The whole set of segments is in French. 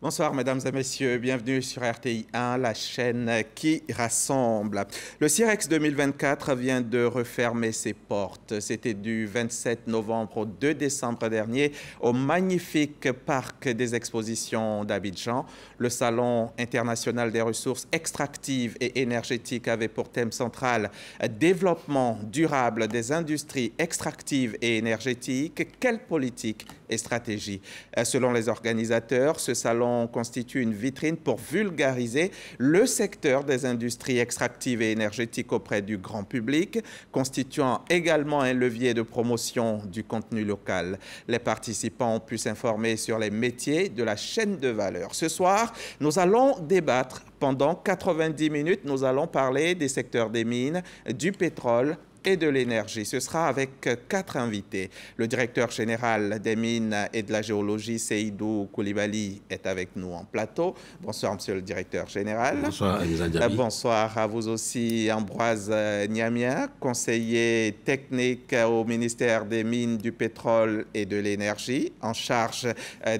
Bonsoir mesdames et messieurs, bienvenue sur RTI 1, la chaîne qui rassemble. Le CIREX 2024 vient de refermer ses portes. C'était du 27 novembre au 2 décembre dernier au magnifique parc des expositions d'Abidjan. Le Salon international des ressources extractives et énergétiques avait pour thème central développement durable des industries extractives et énergétiques. Quelle politique et stratégie? Selon les organisateurs, ce salon constitue une vitrine pour vulgariser le secteur des industries extractives et énergétiques auprès du grand public, constituant également un levier de promotion du contenu local. Les participants ont pu s'informer sur les métiers de la chaîne de valeur. Ce soir, nous allons débattre pendant 90 minutes. Nous allons parler des secteurs des mines, du pétrole et de l'énergie. Ce sera avec 4 invités. Le directeur général des mines et de la géologie, Seydou Koulibaly, est avec nous en plateau. Bonsoir, monsieur le directeur général. Bonsoir, Elisa Diaby. Bonsoir à vous aussi, Ambroise Niamia, conseiller technique au ministère des Mines, du Pétrole et de l'Énergie, en charge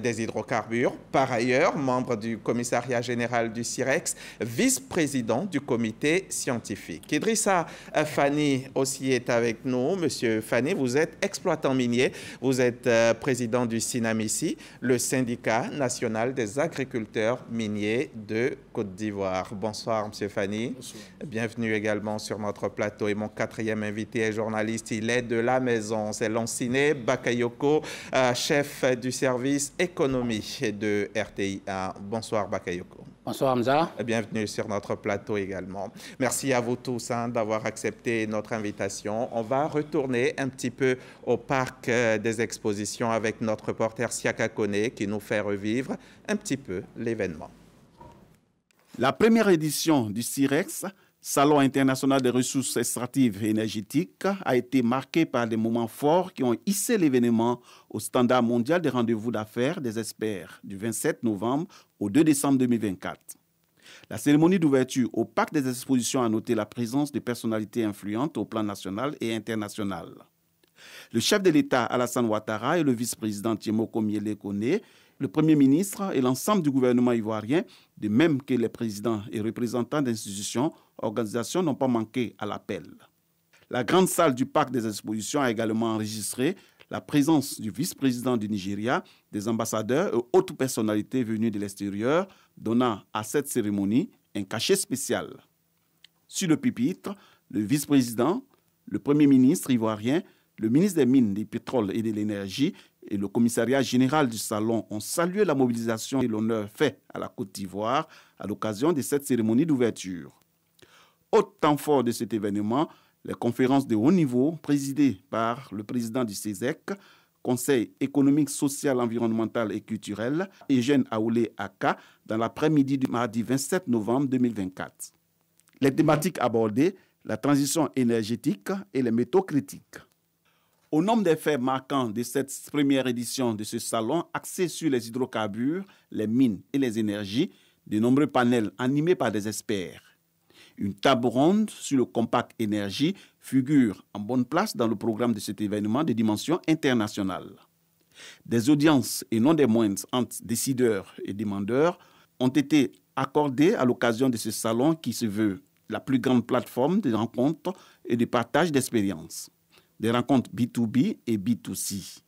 des hydrocarbures. Par ailleurs, membre du commissariat général du CIREX, vice-président du comité scientifique. Idrissa Fani aussi est avec nous. Monsieur Fani, vous êtes exploitant minier, vous êtes président du SINAMICI, le syndicat national des agriculteurs miniers de Côte d'Ivoire. Bonsoir, monsieur Fani. Bonsoir. Bienvenue également sur notre plateau. Et mon 4e invité est journaliste, il est de la maison, c'est Lanciné Bakayoko, chef du service économie de RTI 1. Bonsoir, Bakayoko. Bonsoir Hamza. Bienvenue sur notre plateau également. Merci à vous tous d'avoir accepté notre invitation. On va retourner un petit peu au parc des expositions avec notre reporter Siaka Kone qui nous fait revivre un petit peu l'événement. La première édition du CIREX, Salon international des ressources extractives et énergétiques, a été marquée par des moments forts qui ont hissé l'événement au standard mondial des rendez-vous d'affaires des experts du 27 novembre au 2 décembre 2024. La cérémonie d'ouverture au parc des expositions a noté la présence de personnalités influentes au plan national et international. Le chef de l'État Alassane Ouattara et le vice-président Tiemoko Miele Kone, le Premier ministre et l'ensemble du gouvernement ivoirien, de même que les présidents et représentants d'institutions, organisations n'ont pas manqué à l'appel. La grande salle du parc des expositions a également enregistré la présence du vice-président du Nigeria, des ambassadeurs et autres personnalités venues de l'extérieur, donnant à cette cérémonie un cachet spécial. Sur le pupitre, le vice-président, le Premier ministre ivoirien, le ministre des Mines, du Pétrole et de l'Énergie et le commissariat général du Salon ont salué la mobilisation et l'honneur fait à la Côte d'Ivoire à l'occasion de cette cérémonie d'ouverture. Autre temps fort de cet événement, les conférences de haut niveau présidées par le président du CESEC, Conseil économique, social, environnemental et culturel, Eugène Aoulé Aka, dans l'après-midi du mardi 27 novembre 2024. Les thématiques abordées, la transition énergétique et les métaux critiques. Au nombre des faits marquants de cette première édition de ce salon axé sur les hydrocarbures, les mines et les énergies, de nombreux panels animés par des experts. Une table ronde sur le compact énergie figure en bonne place dans le programme de cet événement de dimension internationale. Des audiences, et non des moindres, entre décideurs et demandeurs ont été accordées à l'occasion de ce salon qui se veut la plus grande plateforme de rencontres et de partage d'expériences. Des rencontres B2B et B2C.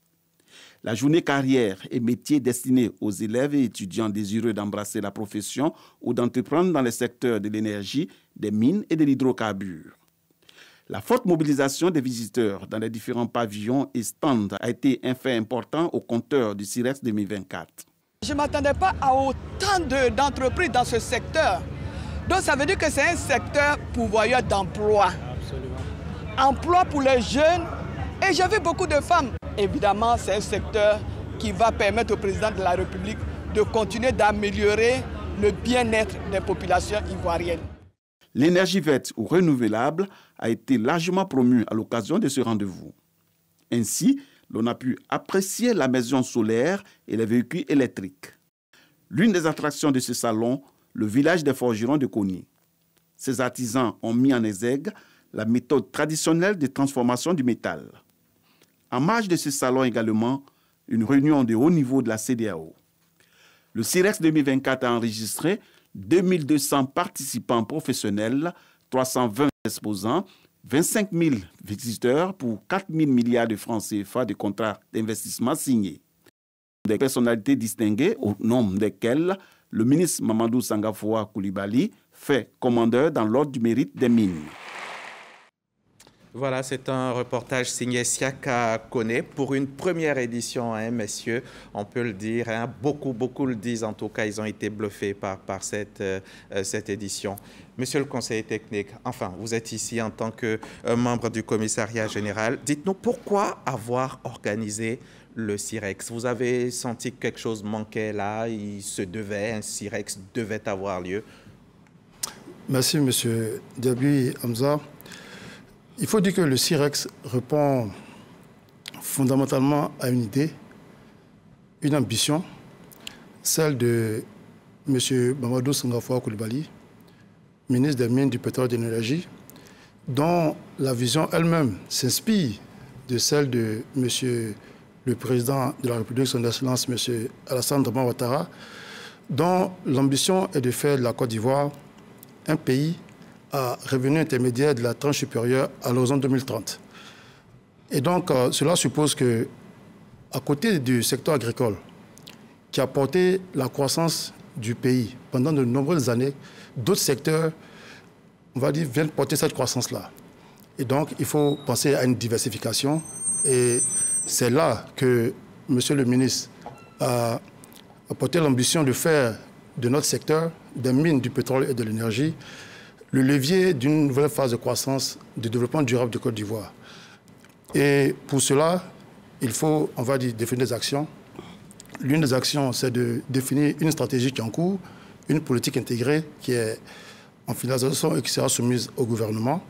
La journée carrière et métiers destinée aux élèves et étudiants désireux d'embrasser la profession ou d'entreprendre dans les secteurs de l'énergie, des mines et de l'hydrocarbure. La forte mobilisation des visiteurs dans les différents pavillons et stands a été un fait important au compteur du CIREX 2024. Je ne m'attendais pas à autant d'entreprises dans ce secteur. Donc ça veut dire que c'est un secteur pourvoyeur d'emploi. Emploi pour les jeunes et j'ai vu beaucoup de femmes. Évidemment, c'est un secteur qui va permettre au président de la République de continuer d'améliorer le bien-être des populations ivoiriennes. L'énergie verte ou renouvelable a été largement promue à l'occasion de ce rendez-vous. Ainsi, l'on a pu apprécier la maison solaire et les véhicules électriques. L'une des attractions de ce salon, le village des forgerons de Kony. Ces artisans ont mis en exergue la méthode traditionnelle de transformation du métal. En marge de ce salon également, une réunion de haut niveau de la CEDEAO. Le CIREX 2024 a enregistré 2200 participants professionnels, 320 exposants, 25 000 visiteurs pour 4 000 milliards de francs CFA de contrats d'investissement signés. Des personnalités distinguées, au nombre desquelles le ministre Mamadou Sangafoua Coulibaly fait commandeur dans l'ordre du mérite des mines. Voilà, c'est un reportage signé Siaka Kone pour une première édition, hein, messieurs, on peut le dire. Hein, beaucoup le disent, en tout cas, ils ont été bluffés par cette édition. Monsieur le conseiller technique, enfin, vous êtes ici en tant que membre du commissariat général. Dites-nous pourquoi avoir organisé le CIREX? Vous avez senti que quelque chose manquait là, un CIREX devait avoir lieu? Merci, monsieur Diaby Hamza. Il faut dire que le CIREX répond fondamentalement à une idée, une ambition, celle de M. Mamadou Sangafoua Coulibaly, ministre des Mines, du Pétrole et de l'Énergie, dont la vision elle-même s'inspire de celle de M. le Président de la République, son Excellence, M. Alassane Dramane Ouattara, dont l'ambition est de faire de la Côte d'Ivoire un pays à revenu intermédiaire de la tranche supérieure à l'horizon 2030. Et donc, cela suppose que, à côté du secteur agricole, qui a porté la croissance du pays pendant de nombreuses années, d'autres secteurs, on va dire, viennent porter cette croissance-là. Et donc, il faut penser à une diversification. Et c'est là que M. le ministre a porté l'ambition de faire de notre secteur, des mines, du pétrole et de l'énergie, le levier d'une nouvelle phase de croissance, de développement durable de Côte d'Ivoire. Et pour cela, il faut, on va dire, définir des actions. L'une des actions, c'est de définir une stratégie qui est en cours, une politique intégrée qui est en finalisation et qui sera soumise au gouvernement.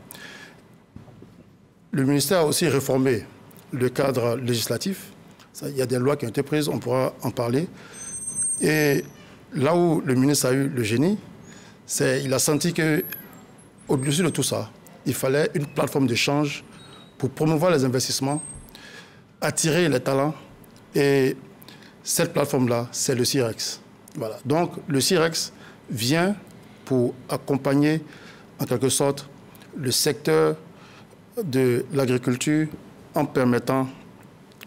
Le ministère a aussi réformé le cadre législatif. Il y a des lois qui ont été prises, on pourra en parler. Et là où le ministre a eu le génie, c'est qu'il a senti que au-dessus de tout ça, il fallait une plateforme d'échange pour promouvoir les investissements, attirer les talents. Et cette plateforme-là, c'est le CIREX. Voilà. Donc, le CIREX vient pour accompagner, en quelque sorte, le secteur de l'agriculture en permettant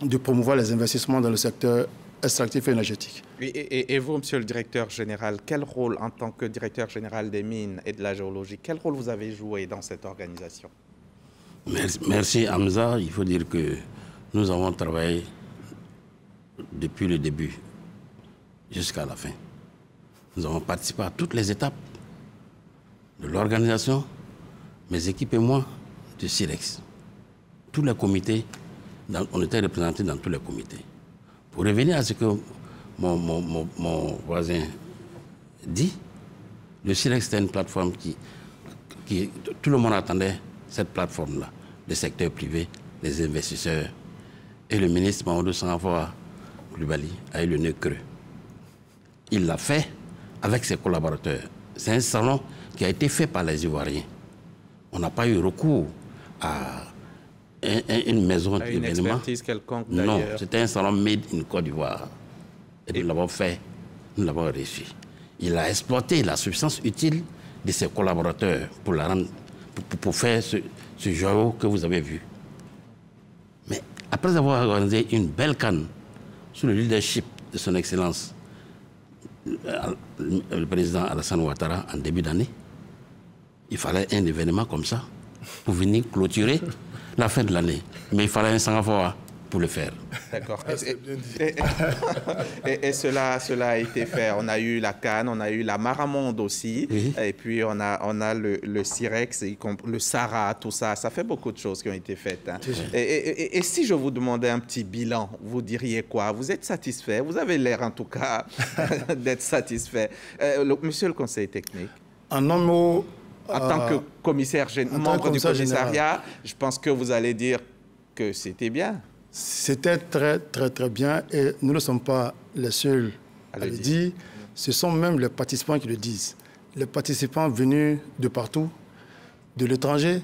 de promouvoir les investissements dans le secteur extractif et énergétique. Et vous, monsieur le directeur général, quel rôle, en tant que directeur général des mines et de la géologie, quel rôle vous avez joué dans cette organisation? Merci Hamza. Il faut dire que nous avons travaillé depuis le début jusqu'à la fin. Nous avons participé à toutes les étapes de l'organisation, mes équipes et moi, du CIREX. Tous les comités, on était représentés dans tous les comités. Pour revenir à ce que mon voisin dit, le CIREX c'était une plateforme qui tout le monde attendait cette plateforme-là, le secteur privé, les investisseurs. Et le ministre Mamadou Sangafoua Coulibaly a eu le nez creux. Il l'a fait avec ses collaborateurs. C'est un salon qui a été fait par les Ivoiriens. On n'a pas eu recours à une maison d'événement. Une expertise quelconque d'ailleurs. Non, c'était un salon made in Côte d'Ivoire. Et nous l'avons fait, nous l'avons réussi. Il a exploité la substance utile de ses collaborateurs pour la rendre, pour faire ce joyau que vous avez vu. Mais après avoir organisé une belle canne sous le leadership de son Excellence, le président Alassane Ouattara, en début d'année, il fallait un événement comme ça pour venir clôturer la fin de l'année. Mais il fallait un Sangafoua pour le faire. D'accord. Et cela a été fait. On a eu la Cannes, on a eu la Maramonde aussi, oui. Et puis on a le CIREX, le SARA, tout ça. Ça fait beaucoup de choses qui ont été faites. Hein. Et si je vous demandais un petit bilan, vous diriez quoi? Vous êtes satisfait? Vous avez l'air en tout cas d'être satisfait. Monsieur le conseiller technique. En un mot... En tant que commissaire, membre du commissariat, général, je pense que vous allez dire que c'était bien. C'était très, très, très bien. Et nous ne sommes pas les seuls à le dire. Ce sont même les participants qui le disent. Les participants venus de partout, de l'étranger.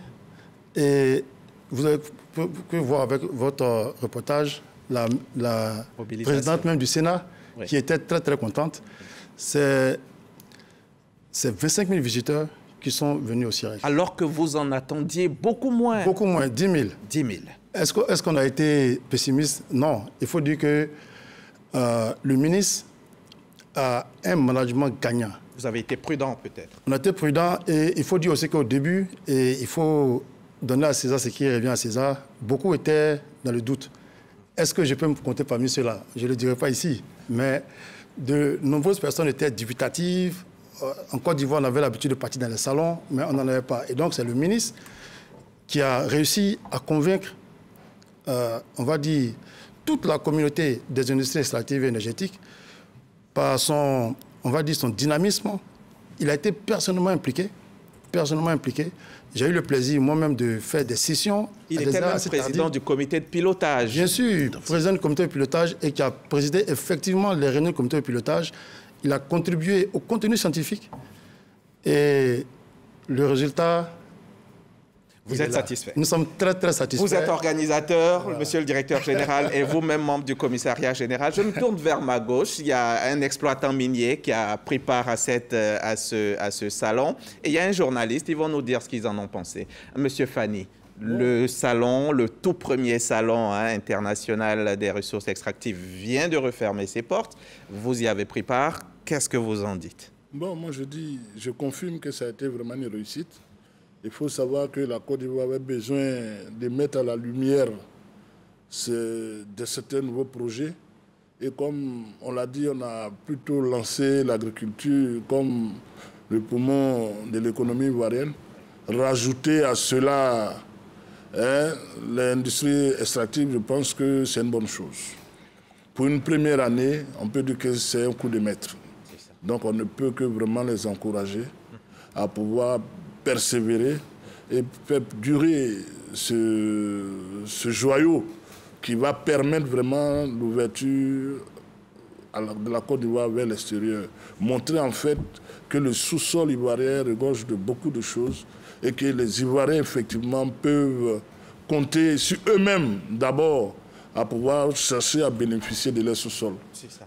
Et vous pouvez voir avec votre reportage la présidente même du Sénat qui était très, très contente. C'est 25 000 visiteurs qui sont venus au CIREX. Alors que vous en attendiez beaucoup moins. Beaucoup moins, 10 000. 10 000. Est-ce qu'on a été pessimiste? Non. Il faut dire que le ministre a un management gagnant. Vous avez été prudent peut-être. On a été prudent et il faut dire aussi qu'au début, il faut donner à César ce qui revient à César. Beaucoup étaient dans le doute. Est-ce que je peux me compter parmi ceux-là? Je ne le dirai pas ici. Mais de nombreuses personnes étaient dubitatives. En Côte d'Ivoire, on avait l'habitude de partir dans les salons, mais on n'en avait pas. Et donc, c'est le ministre qui a réussi à convaincre, on va dire, toute la communauté des industries extractives et énergétiques par son, on va dire, son dynamisme. Il a été personnellement impliqué. J'ai eu le plaisir moi-même de faire des sessions. Il était même président du comité de pilotage. Bien sûr, président du comité de pilotage et qui a présidé effectivement les réunions du comité de pilotage. Il a contribué au contenu scientifique et le résultat... Vous êtes satisfait? Nous sommes très, très satisfaits. Vous êtes organisateur, monsieur le directeur général, et vous-même membre du commissariat général. Je me tourne vers ma gauche. Il y a un exploitant minier qui a pris part à ce salon. Et il y a un journaliste. Ils vont nous dire ce qu'ils en ont pensé. Monsieur Fani, le salon, le tout premier salon international des ressources extractives vient de refermer ses portes. Vous y avez pris part. Qu'est-ce que vous en dites? Bon, moi je confirme que ça a été vraiment une réussite. Il faut savoir que la Côte d'Ivoire avait besoin de mettre à la lumière de certains nouveaux projets. Et comme on l'a dit, on a plutôt lancé l'agriculture comme le poumon de l'économie ivoirienne. Rajouter à cela l'industrie extractive, je pense que c'est une bonne chose. Pour une première année, on peut dire que c'est un coup de maître. Donc on ne peut que vraiment les encourager à pouvoir persévérer et faire durer ce joyau qui va permettre vraiment l'ouverture de la Côte d'Ivoire vers l'extérieur. Montrer en fait que le sous-sol ivoirien regorge de beaucoup de choses et que les Ivoiriens effectivement peuvent compter sur eux-mêmes d'abord à pouvoir chercher à bénéficier de leur sous-sol.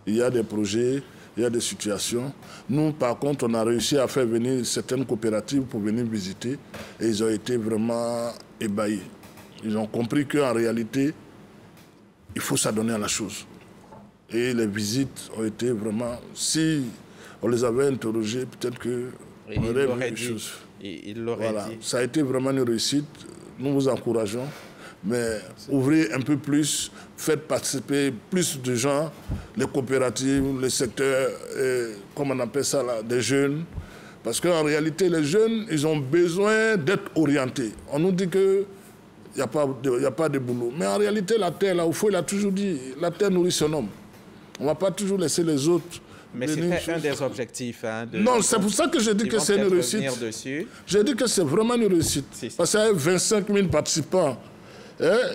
Il y a des projets, il y a des situations. Nous, par contre, on a réussi à faire venir certaines coopératives pour venir visiter et ils ont été vraiment ébahis. Ils ont compris qu'en réalité, il faut s'adonner à la chose. Et les visites ont été vraiment... Si on les avait interrogés, peut-être qu'on aurait vu des choses. Il l'aurait dit. Ça a été vraiment une réussite. Nous vous encourageons. Mais ouvrez un peu plus, faites participer plus de gens, les coopératives, les secteurs, comme on appelle ça, là, des jeunes. Parce qu'en réalité, les jeunes, ils ont besoin d'être orientés. On nous dit qu'il n'y a pas de boulot. Mais en réalité, la terre, là, au fond, il a toujours dit, la terre nourrit son homme. On ne va pas toujours laisser les autres. Mais c'était un des objectifs. Non, c'est pour ça que je dis que c'est une réussite. J'ai dit que c'est vraiment une réussite. Parce qu'il y a 25 000 participants.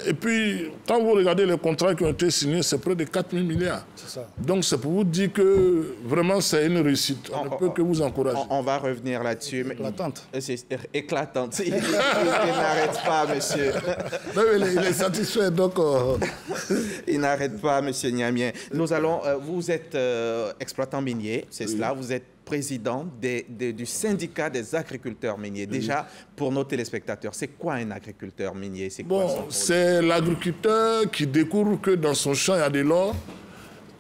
Et puis, quand vous regardez les contrats qui ont été signés, c'est près de 4 000 milliards. Ça. Donc, c'est pour vous dire que vraiment, c'est une réussite. On ne peut que vous encourager. On va revenir là-dessus. Éclatante. C'est éclatante. Il n'arrête pas, monsieur. Non, il est satisfait, donc... Il n'arrête pas, monsieur Niamien. Nous allons... vous êtes exploitant minier, c'est cela. Vous êtes président du syndicat des agriculteurs miniers. Déjà, pour nos téléspectateurs, c'est quoi un agriculteur minier? C'est l'agriculteur qui découvre que dans son champ, il y a de l'or.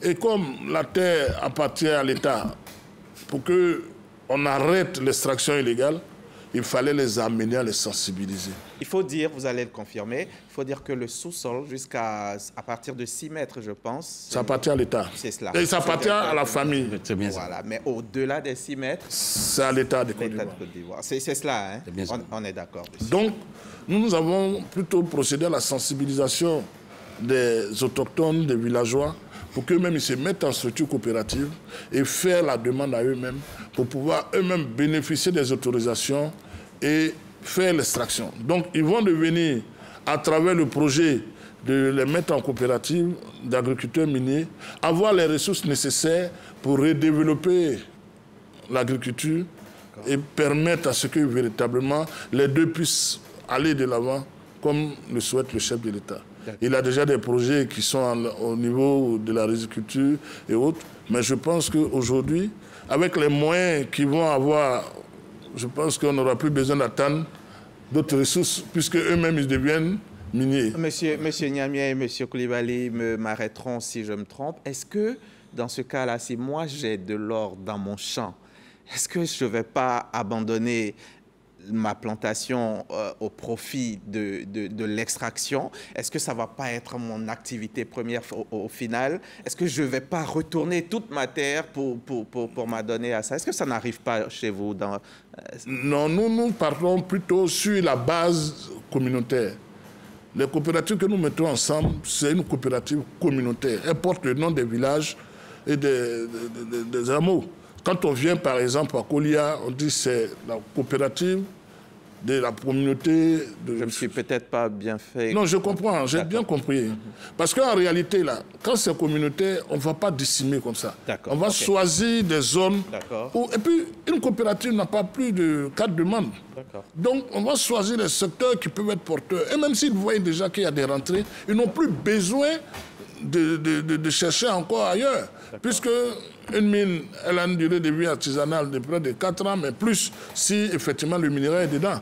Et comme la terre appartient à l'État, pour qu'on arrête l'extraction illégale, il fallait les amener à les sensibiliser. Il faut dire, vous allez le confirmer, il faut dire que le sous-sol, à partir de 6 mètres, je pense... Ça appartient à l'État. C'est cela. Et ça appartient à la famille. C'est bien voilà. Mais au-delà des 6 mètres... C'est à l'État de Côte d'Ivoire. C'est cela, hein? Bien on est d'accord dessus. Donc, nous avons plutôt procédé à la sensibilisation des autochtones, des villageois, pour qu'eux-mêmes ils se mettent en structure coopérative et faire la demande à eux-mêmes pour pouvoir eux-mêmes bénéficier des autorisations et faire l'extraction. Donc, ils vont devenir, à travers le projet de les mettre en coopérative d'agriculteurs miniers, avoir les ressources nécessaires pour redévelopper l'agriculture et permettre à ce que véritablement les deux puissent aller de l'avant comme le souhaite le chef de l'État. Il a déjà des projets qui sont au niveau de la riziculture et autres. Mais je pense qu'aujourd'hui, avec les moyens qu'ils vont avoir, je pense qu'on n'aura plus besoin d'attendre d'autres ressources, puisque eux-mêmes, ils deviennent miniers. Monsieur Niamia et Monsieur Coulibaly m'arrêteront si je me trompe. Est-ce que, dans ce cas-là, si moi j'ai de l'or dans mon champ, est-ce que je ne vais pas abandonner ma plantation au profit de l'extraction? Est-ce que ça ne va pas être mon activité première au final? Est-ce que je ne vais pas retourner toute ma terre pour m'adonner à ça? Est-ce que ça n'arrive pas chez vous Non, nous partons plutôt sur la base communautaire. Les coopératives que nous mettons ensemble, c'est une coopérative communautaire. Elle porte le nom des villages et des hameaux. Quand on vient, par exemple, à Kolia, on dit que c'est la coopérative de la communauté... Je ne me suis peut-être pas bien fait... Non, je comprends, j'ai bien compris. Parce qu'en réalité, là, quand c'est communautaire, on ne va pas décimer comme ça. On va choisir des zones... Et puis, une coopérative n'a pas plus de 4 demandes. Donc, on va choisir les secteurs qui peuvent être porteurs. Et même s'ils voient déjà qu'il y a des rentrées, ils n'ont plus besoin de chercher encore ailleurs. Puisque une mine, elle a une durée de vie artisanale de près de 4 ans, mais plus si effectivement le minerai est dedans.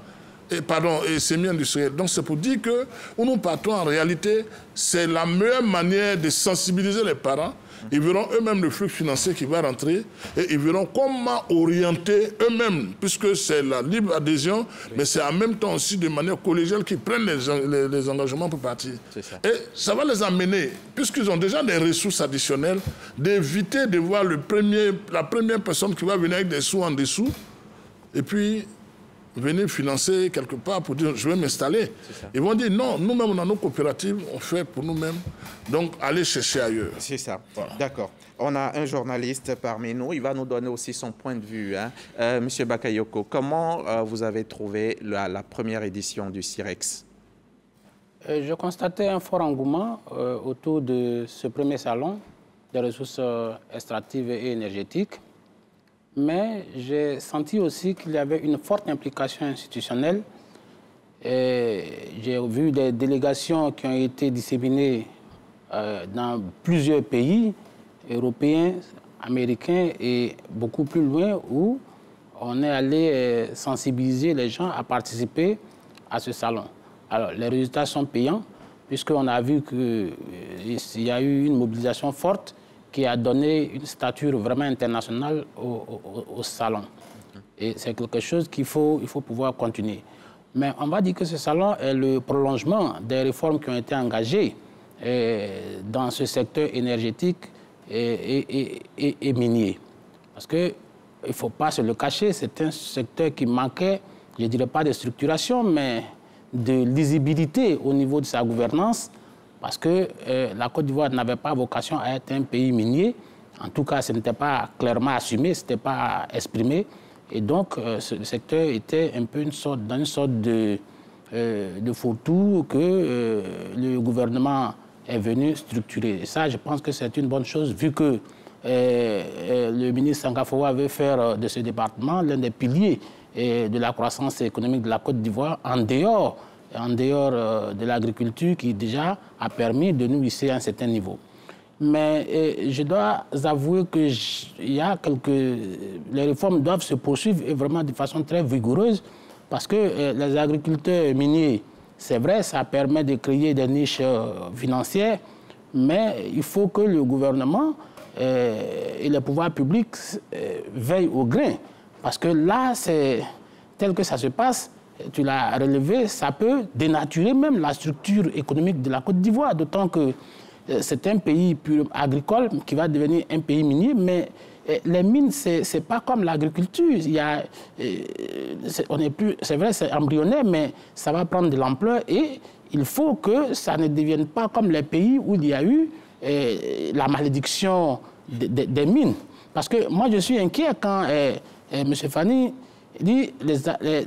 Et semi-industriel. Donc c'est pour dire que où nous partons en réalité, c'est la meilleure manière de sensibiliser les parents. Ils verront eux-mêmes le flux financier qui va rentrer et ils verront comment orienter eux-mêmes, puisque c'est la libre adhésion, mais c'est en même temps aussi de manière collégiale qu'ils prennent les engagements pour partir. Et ça va les amener, puisqu'ils ont déjà des ressources additionnelles, d'éviter de voir la première personne qui va venir avec des sous en dessous, et puis venir financer quelque part pour dire je vais m'installer. Ils vont dire non, nous-mêmes on a nos coopératives, on fait pour nous-mêmes, donc allez chercher ailleurs. C'est ça, voilà. D'accord. On a un journaliste parmi nous, il va nous donner aussi son point de vue. Monsieur Bakayoko, comment vous avez trouvé la première édition du CIREX? Je constatais un fort engouement autour de ce premier salon des ressources extractives et énergétiques. Mais j'ai senti aussi qu'il y avait une forte implication institutionnelle. J'ai vu des délégations qui ont été disséminées dans plusieurs pays européens, américains et beaucoup plus loin où on est allé sensibiliser les gens à participer à ce salon. Alors, les résultats sont payants puisqu'on a vu qu'il y a eu une mobilisation forte qui a donné une stature vraiment internationale au salon. Et c'est quelque chose qu'il faut pouvoir continuer. Mais on va dire que ce salon est le prolongement des réformes qui ont été engagées dans ce secteur énergétique et minier. Parce qu'il ne faut pas se le cacher, c'est un secteur qui manquait, je ne dirais pas de structuration, mais de lisibilité au niveau de sa gouvernance, parce que la Côte d'Ivoire n'avait pas vocation à être un pays minier. En tout cas, ce n'était pas clairement assumé, ce n'était pas exprimé. Et donc, ce secteur était un peu dans une sorte de fourre-tout que le gouvernement est venu structurer. Et ça, je pense que c'est une bonne chose, vu que le ministre Sangafoua veut faire de ce département l'un des piliers de la croissance économique de la Côte d'Ivoire, en dehors de l'agriculture qui déjà a permis de nous hisser à un certain niveau. Mais je dois avouer que les réformes doivent se poursuivre et vraiment de façon très vigoureuse parce que les agriculteurs miniers, c'est vrai, ça permet de créer des niches financières, mais il faut que le gouvernement et les pouvoirs publics veillent au grain. Parce que là, tel que ça se passe, tu l'as relevé, ça peut dénaturer même la structure économique de la Côte d'Ivoire, d'autant que c'est un pays agricole qui va devenir un pays minier, mais les mines, c'est pas comme l'agriculture. C'est vrai, c'est embryonnaire, mais ça va prendre de l'ampleur et il faut que ça ne devienne pas comme les pays où il y a eu la malédiction des mines. Parce que moi, je suis inquiet quand M. Fani dit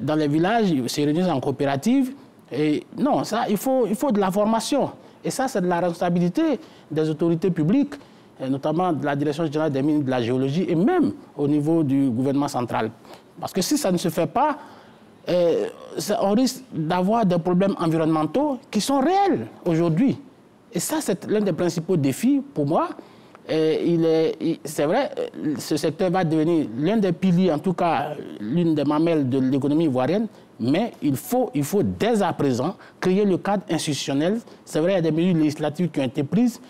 dans les villages, ils se réunissent en coopérative. Et non, ça, il faut de la formation. Et ça, c'est de la responsabilité des autorités publiques, notamment de la Direction générale des mines de la géologie et même au niveau du gouvernement central. Parce que si ça ne se fait pas, on risque d'avoir des problèmes environnementaux qui sont réels aujourd'hui. Et ça, c'est l'un des principaux défis pour moi. C'est vrai, ce secteur va devenir l'un des piliers, en tout cas l'une des mamelles de l'économie ivoirienne, mais il faut dès à présent créer le cadre institutionnel. C'est vrai, il y a des mesures législatives qui ont été prises,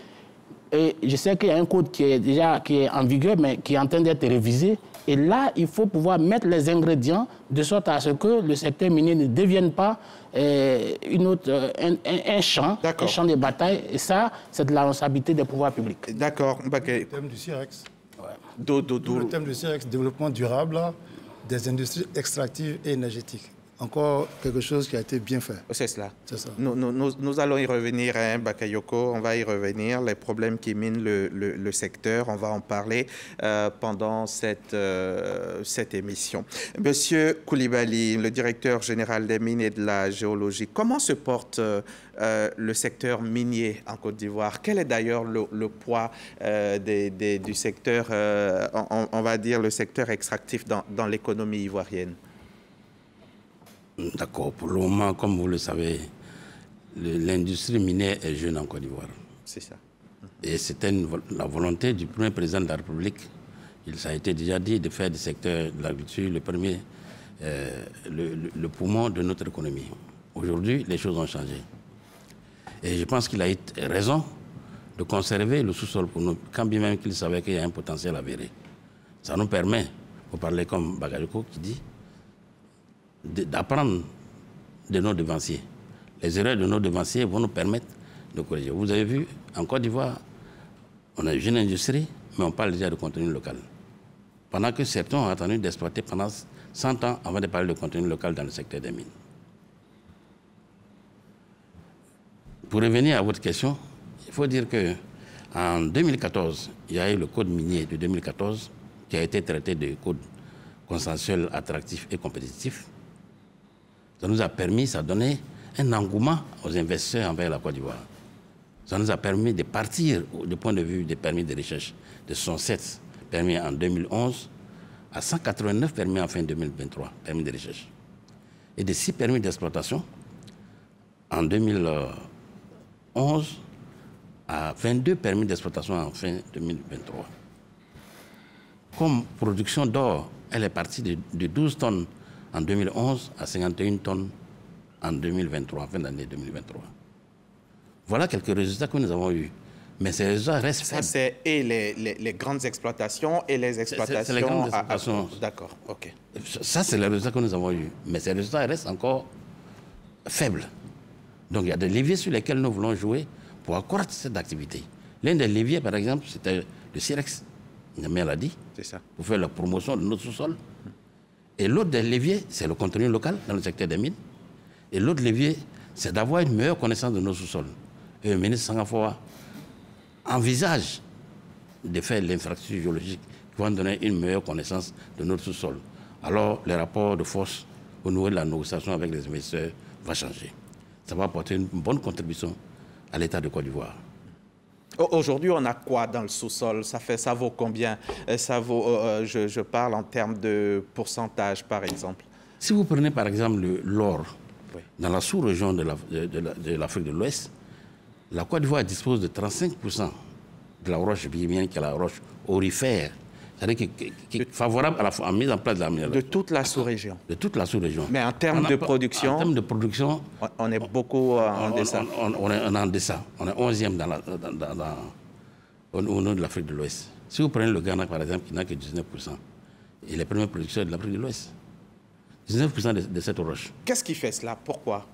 et je sais qu'il y a un code qui est en vigueur, mais qui est en train d'être révisé. Et là, il faut pouvoir mettre les ingrédients de sorte à ce que le secteur minier ne devienne pas un champ de bataille. Et ça, c'est de la responsabilité des pouvoirs publics. D'accord. Le thème du CIREX. Le thème du CIREX, développement durable des industries extractives et énergétiques. Encore quelque chose qui a été bien fait. C'est cela. C'est ça. Nous allons y revenir, hein, Bakayoko, on va y revenir. Les problèmes qui minent le secteur, on va en parler pendant cette émission. Monsieur Koulibaly, le directeur général des mines et de la géologie, comment se porte le secteur minier en Côte d'Ivoire? Quel est d'ailleurs le poids du secteur, on va dire, le secteur extractif dans l'économie ivoirienne? D'accord. Pour le moment, comme vous le savez, l'industrie minière est jeune en Côte d'Ivoire. C'est ça. Et c'était la volonté du premier président de la République, ça a été déjà dit, de faire du secteur de l'agriculture le poumon de notre économie. Aujourd'hui, les choses ont changé. Et je pense qu'il a eu raison de conserver le sous-sol pour nous, quand bien même qu'il savait qu'il y a un potentiel avéré. Ça nous permet, pour parler comme Bakayoko qui dit, d'apprendre de nos devanciers. Les erreurs de nos devanciers vont nous permettre de corriger. Vous avez vu, en Côte d'Ivoire, on a une industrie, mais on parle déjà de contenu local. Pendant que certains ont attendu d'exploiter pendant 100 ans avant de parler de contenu local dans le secteur des mines. Pour revenir à votre question, il faut dire qu'en 2014, il y a eu le code minier de 2014 qui a été traité de code consensuel, attractif et compétitif. Ça nous a permis, ça a donné un engouement aux investisseurs envers la Côte d'Ivoire. Ça nous a permis de partir du point de vue des permis de recherche de 107 permis en 2011 à 189 permis en fin 2023, permis de recherche. Et de 6 permis d'exploitation en 2011 à 22 permis d'exploitation en fin 2023. Comme production d'or, elle est partie de 12 tonnes en 2011 à 51 tonnes en 2023, en fin d'année 2023. Voilà quelques résultats que nous avons eus. Mais ces résultats restent faibles. Ça, c'est les grandes exploitations et les exploitations... C'est les grandes exploitations. D'accord, OK. Ça, c'est les résultats que nous avons eus. Mais ces résultats restent encore faibles. Donc, il y a des leviers sur lesquels nous voulons jouer pour accroître cette activité. L'un des leviers, par exemple, c'était le CIREX. Niamey l'a dit. C'est ça. Pour faire la promotion de notre sous-sol. Et l'autre des leviers, c'est le contenu local dans le secteur des mines. Et l'autre levier, c'est d'avoir une meilleure connaissance de nos sous-sols. Et le ministre Sangafoa envisage de faire l'infrastructure géologique qui va donner une meilleure connaissance de notre sous-sol. Alors, le rapport de force au niveau de la négociation avec les investisseurs va changer. Ça va apporter une bonne contribution à l'État de Côte d'Ivoire. Aujourd'hui, on a quoi dans le sous-sol? Ça vaut combien? Ça vaut, je parle en termes de pourcentage, par exemple. Si vous prenez, par exemple, l'or, oui, dans la sous-région de l'Afrique de l'Ouest, la Côte d'Ivoire dispose de 35% de la roche birimienne, qui est la roche aurifère, c'est-à-dire qui est favorable à la mise en place de la minéralité. De toute la sous-région. De toute la sous-région. Mais en termes de production... En termes de production... On est beaucoup en deçà. On est en deçà. On est 11e au nom de l'Afrique de l'Ouest. Si vous prenez le Ghana, par exemple, qui n'a que 19%, il est le premier producteur de l'Afrique de l'Ouest. 19% de cette roche. Qu'est-ce qui fait cela? Pourquoi?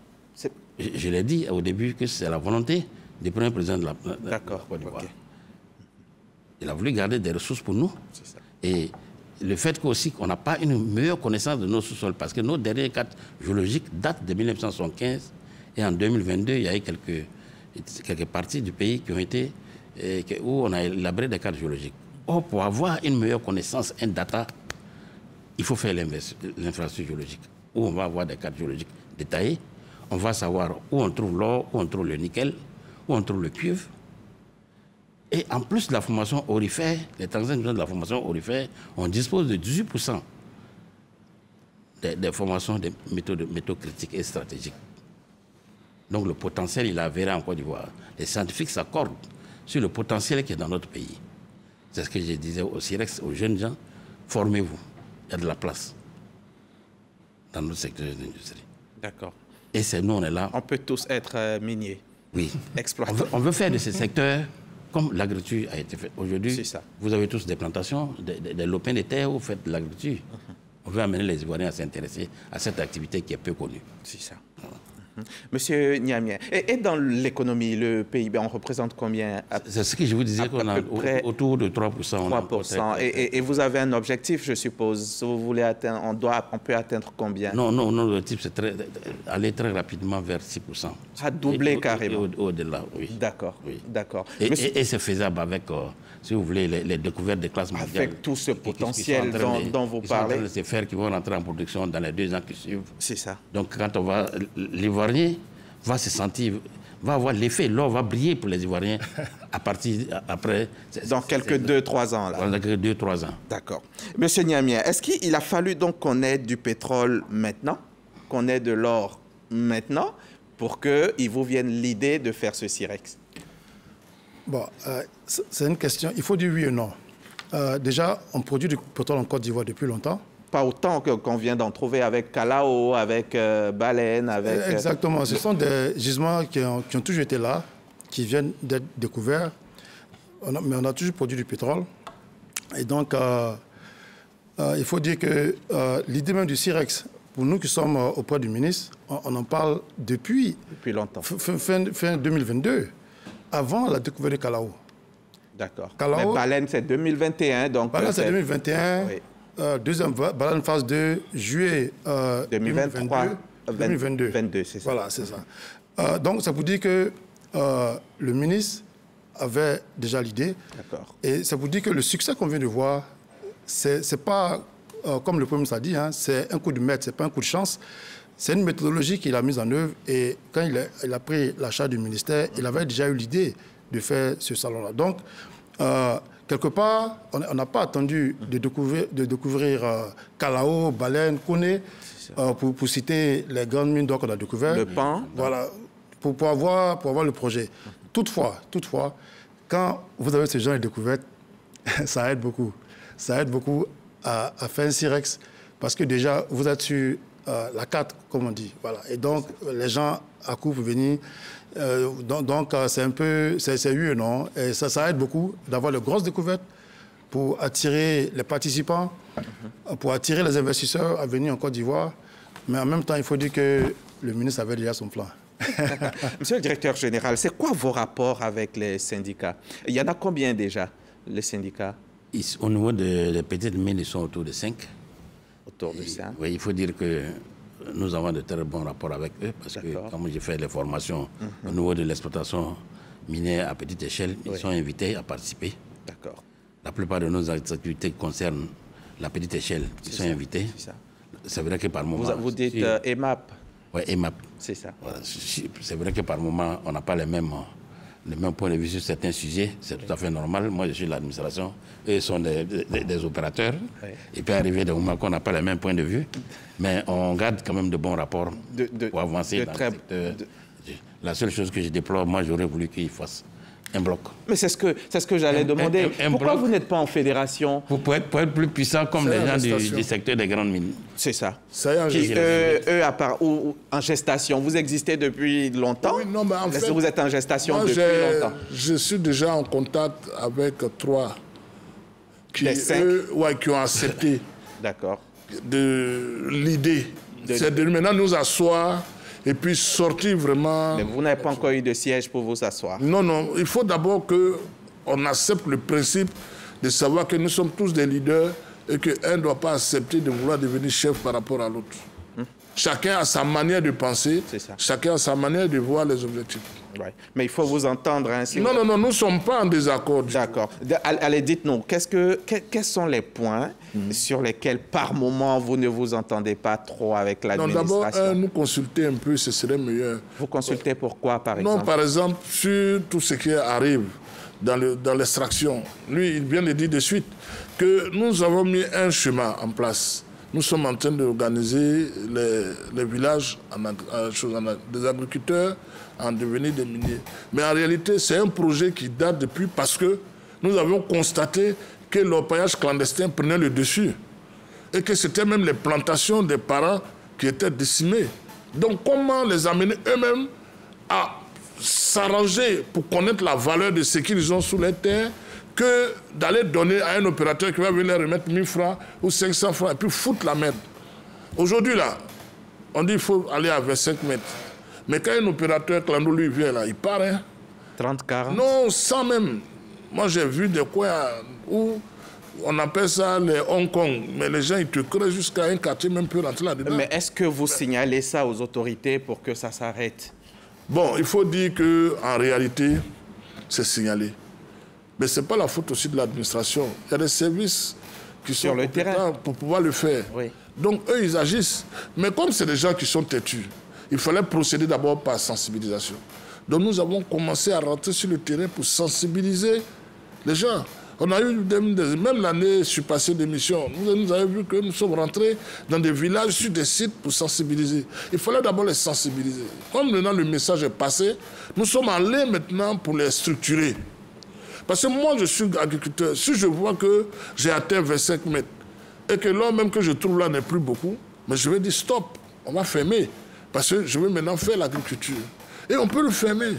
Je l'ai dit au début que c'est la volonté du premier président de la Côte d'Ivoire. Okay. Il a voulu garder des ressources pour nous. Ça. Et le fait qu'on n'a pas une meilleure connaissance de nos sous-sols, parce que nos derniers cartes géologiques datent de 1975 et en 2022, il y a eu quelques parties du pays qui ont été, où on a élaboré des cartes géologiques. Or, pour avoir une meilleure connaissance, un data, il faut faire l'infrastructure géologique, où on va avoir des cartes géologiques détaillées. On va savoir où on trouve l'or, où on trouve le nickel, où on trouve le cuivre. Et en plus de la formation aurifère, les Tanzaniens de la formation aurifère, on dispose de 18% des formations de métaux critiques et stratégiques. Donc le potentiel, il est avéré en Côte d'Ivoire. Les scientifiques s'accordent sur le potentiel qui est dans notre pays. C'est ce que je disais au CIREX, aux jeunes gens, formez-vous. Il y a de la place dans notre secteur de l'industrie. D'accord. Et c'est nous, on est là. On peut tous être miniers. Oui. Exploitants. On veut faire de ces secteurs comme l'agriculture a été faite. Aujourd'hui, vous avez tous des plantations, des lopins de terre où vous faites de l'agriculture. On veut amener les Ivoiriens à s'intéresser à cette activité qui est peu connue. C'est ça. Monsieur Niamien, et dans l'économie, le PIB, on représente combien? C'est ce que je vous disais, qu'on a autour de 3%. 3%. Et vous avez un objectif, je suppose. Vous voulez atteindre, on peut atteindre combien? Non, l'objectif, c'est aller très rapidement vers 6%. À doubler carrément. Au-delà, oui. D'accord, oui. D'accord. Et c'est faisable avec, si vous voulez, les découvertes des classes mondiales. Avec tout ce potentiel dont vous parlez. Ils sont en train de se faire, qui vont rentrer en production dans les 2 ans qui suivent. C'est ça. Donc, quand on va... L'Ivoirien va se sentir, va avoir l'effet, l'or va briller pour les Ivoiriens à partir, après... Dans quelques 2-3 ans, là. Dans quelques 2-3 ans. D'accord. Monsieur Niamien, est-ce qu'il a fallu donc qu'on ait du pétrole maintenant, qu'on ait de l'or maintenant, pour qu'il vous vienne l'idée de faire ce CIREX? Bon, c'est une question, il faut dire oui et non. Déjà, on produit du pétrole en Côte d'Ivoire depuis longtemps. Pas autant qu'on vient d'en trouver avec Kalao, avec Baleine, avec... Exactement, ce sont des gisements qui ont toujours été là, qui viennent d'être découverts, mais on a toujours produit du pétrole. Et donc, il faut dire que l'idée même du CIREX, pour nous qui sommes auprès du ministre, on en parle depuis longtemps. Fin 2022, avant la découverte de Kalao. D'accord. Mais Baleine, c'est 2021. Donc Baleine, c'est 2021. Oui. Deuxième Baleine phase 2, juillet 2022. 22, c'est ça. Voilà, c'est ça. Donc, ça vous dit que le ministre avait déjà l'idée. D'accord. Et ça vous dit que le succès qu'on vient de voir, c'est pas, comme le Premier ministre a dit, hein, c'est un coup de maître, c'est pas un coup de chance. C'est une méthodologie qu'il a mise en œuvre. Et quand il a pris la charge du ministère, il avait déjà eu l'idée de faire ce salon-là. Donc, quelque part, on n'a pas attendu de découvrir Kalao, Baleine, Koné, pour citer les grandes mines d'or qu'on a découvertes. Le Pan. Voilà, pour avoir le projet. Toutefois, quand vous avez ce genre de découverte, ça aide beaucoup. Ça aide beaucoup à faire un CIREX, parce que déjà, vous êtes sur la carte, comme on dit. Voilà. Et donc, les gens accourent pour venir. Donc, c'est un peu, c'est oui et non. Et ça aide beaucoup d'avoir de grosses découvertes pour attirer les participants, pour attirer les investisseurs à venir en Côte d'Ivoire. Mais en même temps, il faut dire que le ministre avait déjà son plan. Monsieur le directeur général, c'est quoi vos rapports avec les syndicats? Il y en a combien déjà, les syndicats? Au niveau des petites mines, ils sont autour de 5. Autour de 5? Oui, il faut dire que nous avons de très bons rapports avec eux, parce que comme j'ai fait les formations au niveau de l'exploitation minière à petite échelle, ils sont invités à participer. D'accord. La plupart de nos activités concernent la petite échelle. Ils sont invités. C'est vrai que par moment... Vous dites EMAP? Oui, EMAP. C'est ça. Voilà. C'est vrai que par moment, on n'a pas les mêmes points de vue sur certains sujets. C'est tout à fait normal. Moi, je suis l'administration. Eux sont des opérateurs. Oui. Il peut arriver des moments qu'on n'a pas les mêmes points de vue. Mais on garde quand même de bons rapports pour avancer dans le secteur. La seule chose que je déplore, moi, j'aurais voulu qu'ils fassent un bloc. Mais c'est ce que j'allais demander. Pourquoi vous n'êtes pas en fédération? Pour être plus puissant comme les gens du secteur des grandes mines. C'est ça. Ça y est, eux, en gestation. Vous existez depuis longtemps? Oui, non, mais en fait, vous êtes en gestation depuis longtemps? Je suis déjà en contact avec 3 qui ont accepté de l'idée. C'est de maintenant nous asseoir et puis sortir vraiment... Mais vous n'avez pas encore eu de siège pour vous asseoir? Non, il faut d'abord qu'on accepte le principe de savoir que nous sommes tous des leaders et qu'un ne doit pas accepter de vouloir devenir chef par rapport à l'autre. Chacun a sa manière de penser, chacun a sa manière de voir les objectifs. Ouais. Mais il faut vous entendre. Hein, non, nous ne sommes pas en désaccord. D'accord. Allez, dites-nous, quels sont les points sur lesquels, par moment, vous ne vous entendez pas trop avec l'administration? D'abord, nous consulter un peu, ce serait meilleur. Vous consultez pourquoi, par exemple? Non, par exemple, sur tout ce qui arrive dans l'extraction. Lui, il vient de dire de suite que nous avons mis un chemin en place nous sommes en train d'organiser les villages des agriculteurs en devenir des miniers. Mais en réalité, c'est un projet qui date depuis parce que nous avons constaté que l'orpaillage clandestin prenait le dessus et que c'était même les plantations des parents qui étaient décimées. Donc comment les amener eux-mêmes à s'arranger pour connaître la valeur de ce qu'ils ont sous les terres que d'aller donner à un opérateur qui va venir remettre 1000 francs ou 500 francs et puis foutre la merde. Aujourd'hui, là, on dit qu'il faut aller à 25 mètres. Mais quand un opérateur clando lui vient là, il part. Hein? 30, 40? Non, 100 même. Moi, j'ai vu des coins où on appelle ça les Hong Kong. Mais les gens, ils te creusent jusqu'à un quartier, même plus rentrer là-dedans. Mais est-ce que vous signalez ça aux autorités pour que ça s'arrête? Bon, il faut dire qu'en réalité, c'est signalé. Mais ce n'est pas la faute aussi de l'administration. Il y a des services qui sont sur le terrain pour pouvoir le faire. Oui. Donc, eux, ils agissent. Mais comme c'est des gens qui sont têtus, il fallait procéder d'abord par sensibilisation. Donc, nous avons commencé à rentrer sur le terrain pour sensibiliser les gens. On a eu, même l'année surpassée d'émission, nous avons vu que nous sommes rentrés dans des villages, sur des sites pour sensibiliser. Il fallait d'abord les sensibiliser. Comme maintenant le message est passé, nous sommes allés maintenant pour les structurer. Parce que moi, je suis agriculteur. Si je vois que j'ai atteint 25 mètres et que l'homme même que je trouve là n'est plus beaucoup, mais je vais dire stop, on va fermer. Parce que je veux maintenant faire l'agriculture. Et on peut le fermer.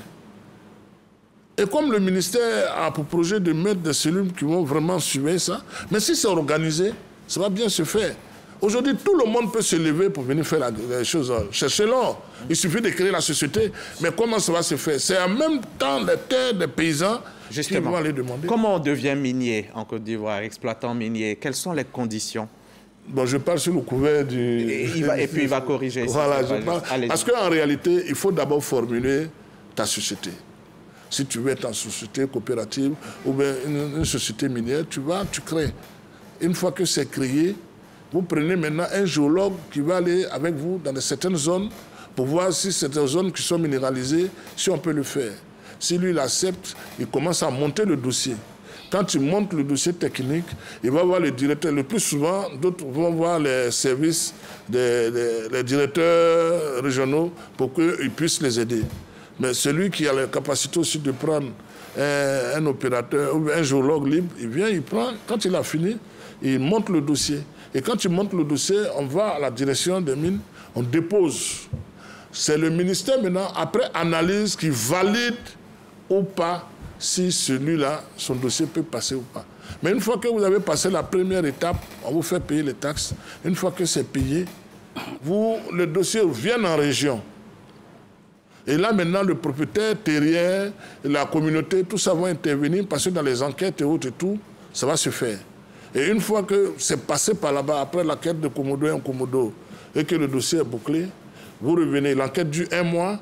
Et comme le ministère a pour projet de mettre des cellules qui vont vraiment suivre ça, mais si c'est organisé, ça va bien se faire. Aujourd'hui, tout le monde peut se lever pour venir faire les choses. Chercher l'or. Il suffit de créer la société. Mais comment ça va se faire? C'est en même temps les terres des paysans qui vont aller demander. Comment on devient minier en Côte d'Ivoire, exploitant minier? Quelles sont les conditions? Bon, je parle sur le couvert du... Et puis il va corriger. Voilà, je parle. Parce qu'en réalité, il faut d'abord formuler ta société. Si tu veux être en société coopérative ou bien une société minière, tu crées. Une fois que c'est créé, vous prenez maintenant un géologue qui va aller avec vous dans certaines zones pour voir si certaines zones qui sont minéralisées, si on peut le faire. Si lui, il accepte, il commence à monter le dossier. Quand il monte le dossier technique, il va voir le directeur. Le plus souvent, d'autres vont voir les services des directeurs régionaux pour qu'ils puissent les aider. Mais celui qui a la capacité aussi de prendre un opérateur ou un géologue libre, il vient, il prend. Quand il a fini, il monte le dossier. Et quand il monte le dossier, on va à la direction des mines, on dépose. C'est le ministère maintenant, après analyse, qui valide ou pas si celui-là, son dossier peut passer ou pas. Mais une fois que vous avez passé la première étape, on vous fait payer les taxes. Une fois que c'est payé, le dossier vient en région. Et là, maintenant, le propriétaire terrien, la communauté, tout ça va intervenir parce que dans les enquêtes et autres et tout, ça va se faire. Et une fois que c'est passé par là-bas, après l'enquête de Komodo et en Komodo, et que le dossier est bouclé, vous revenez. L'enquête dure 1 mois.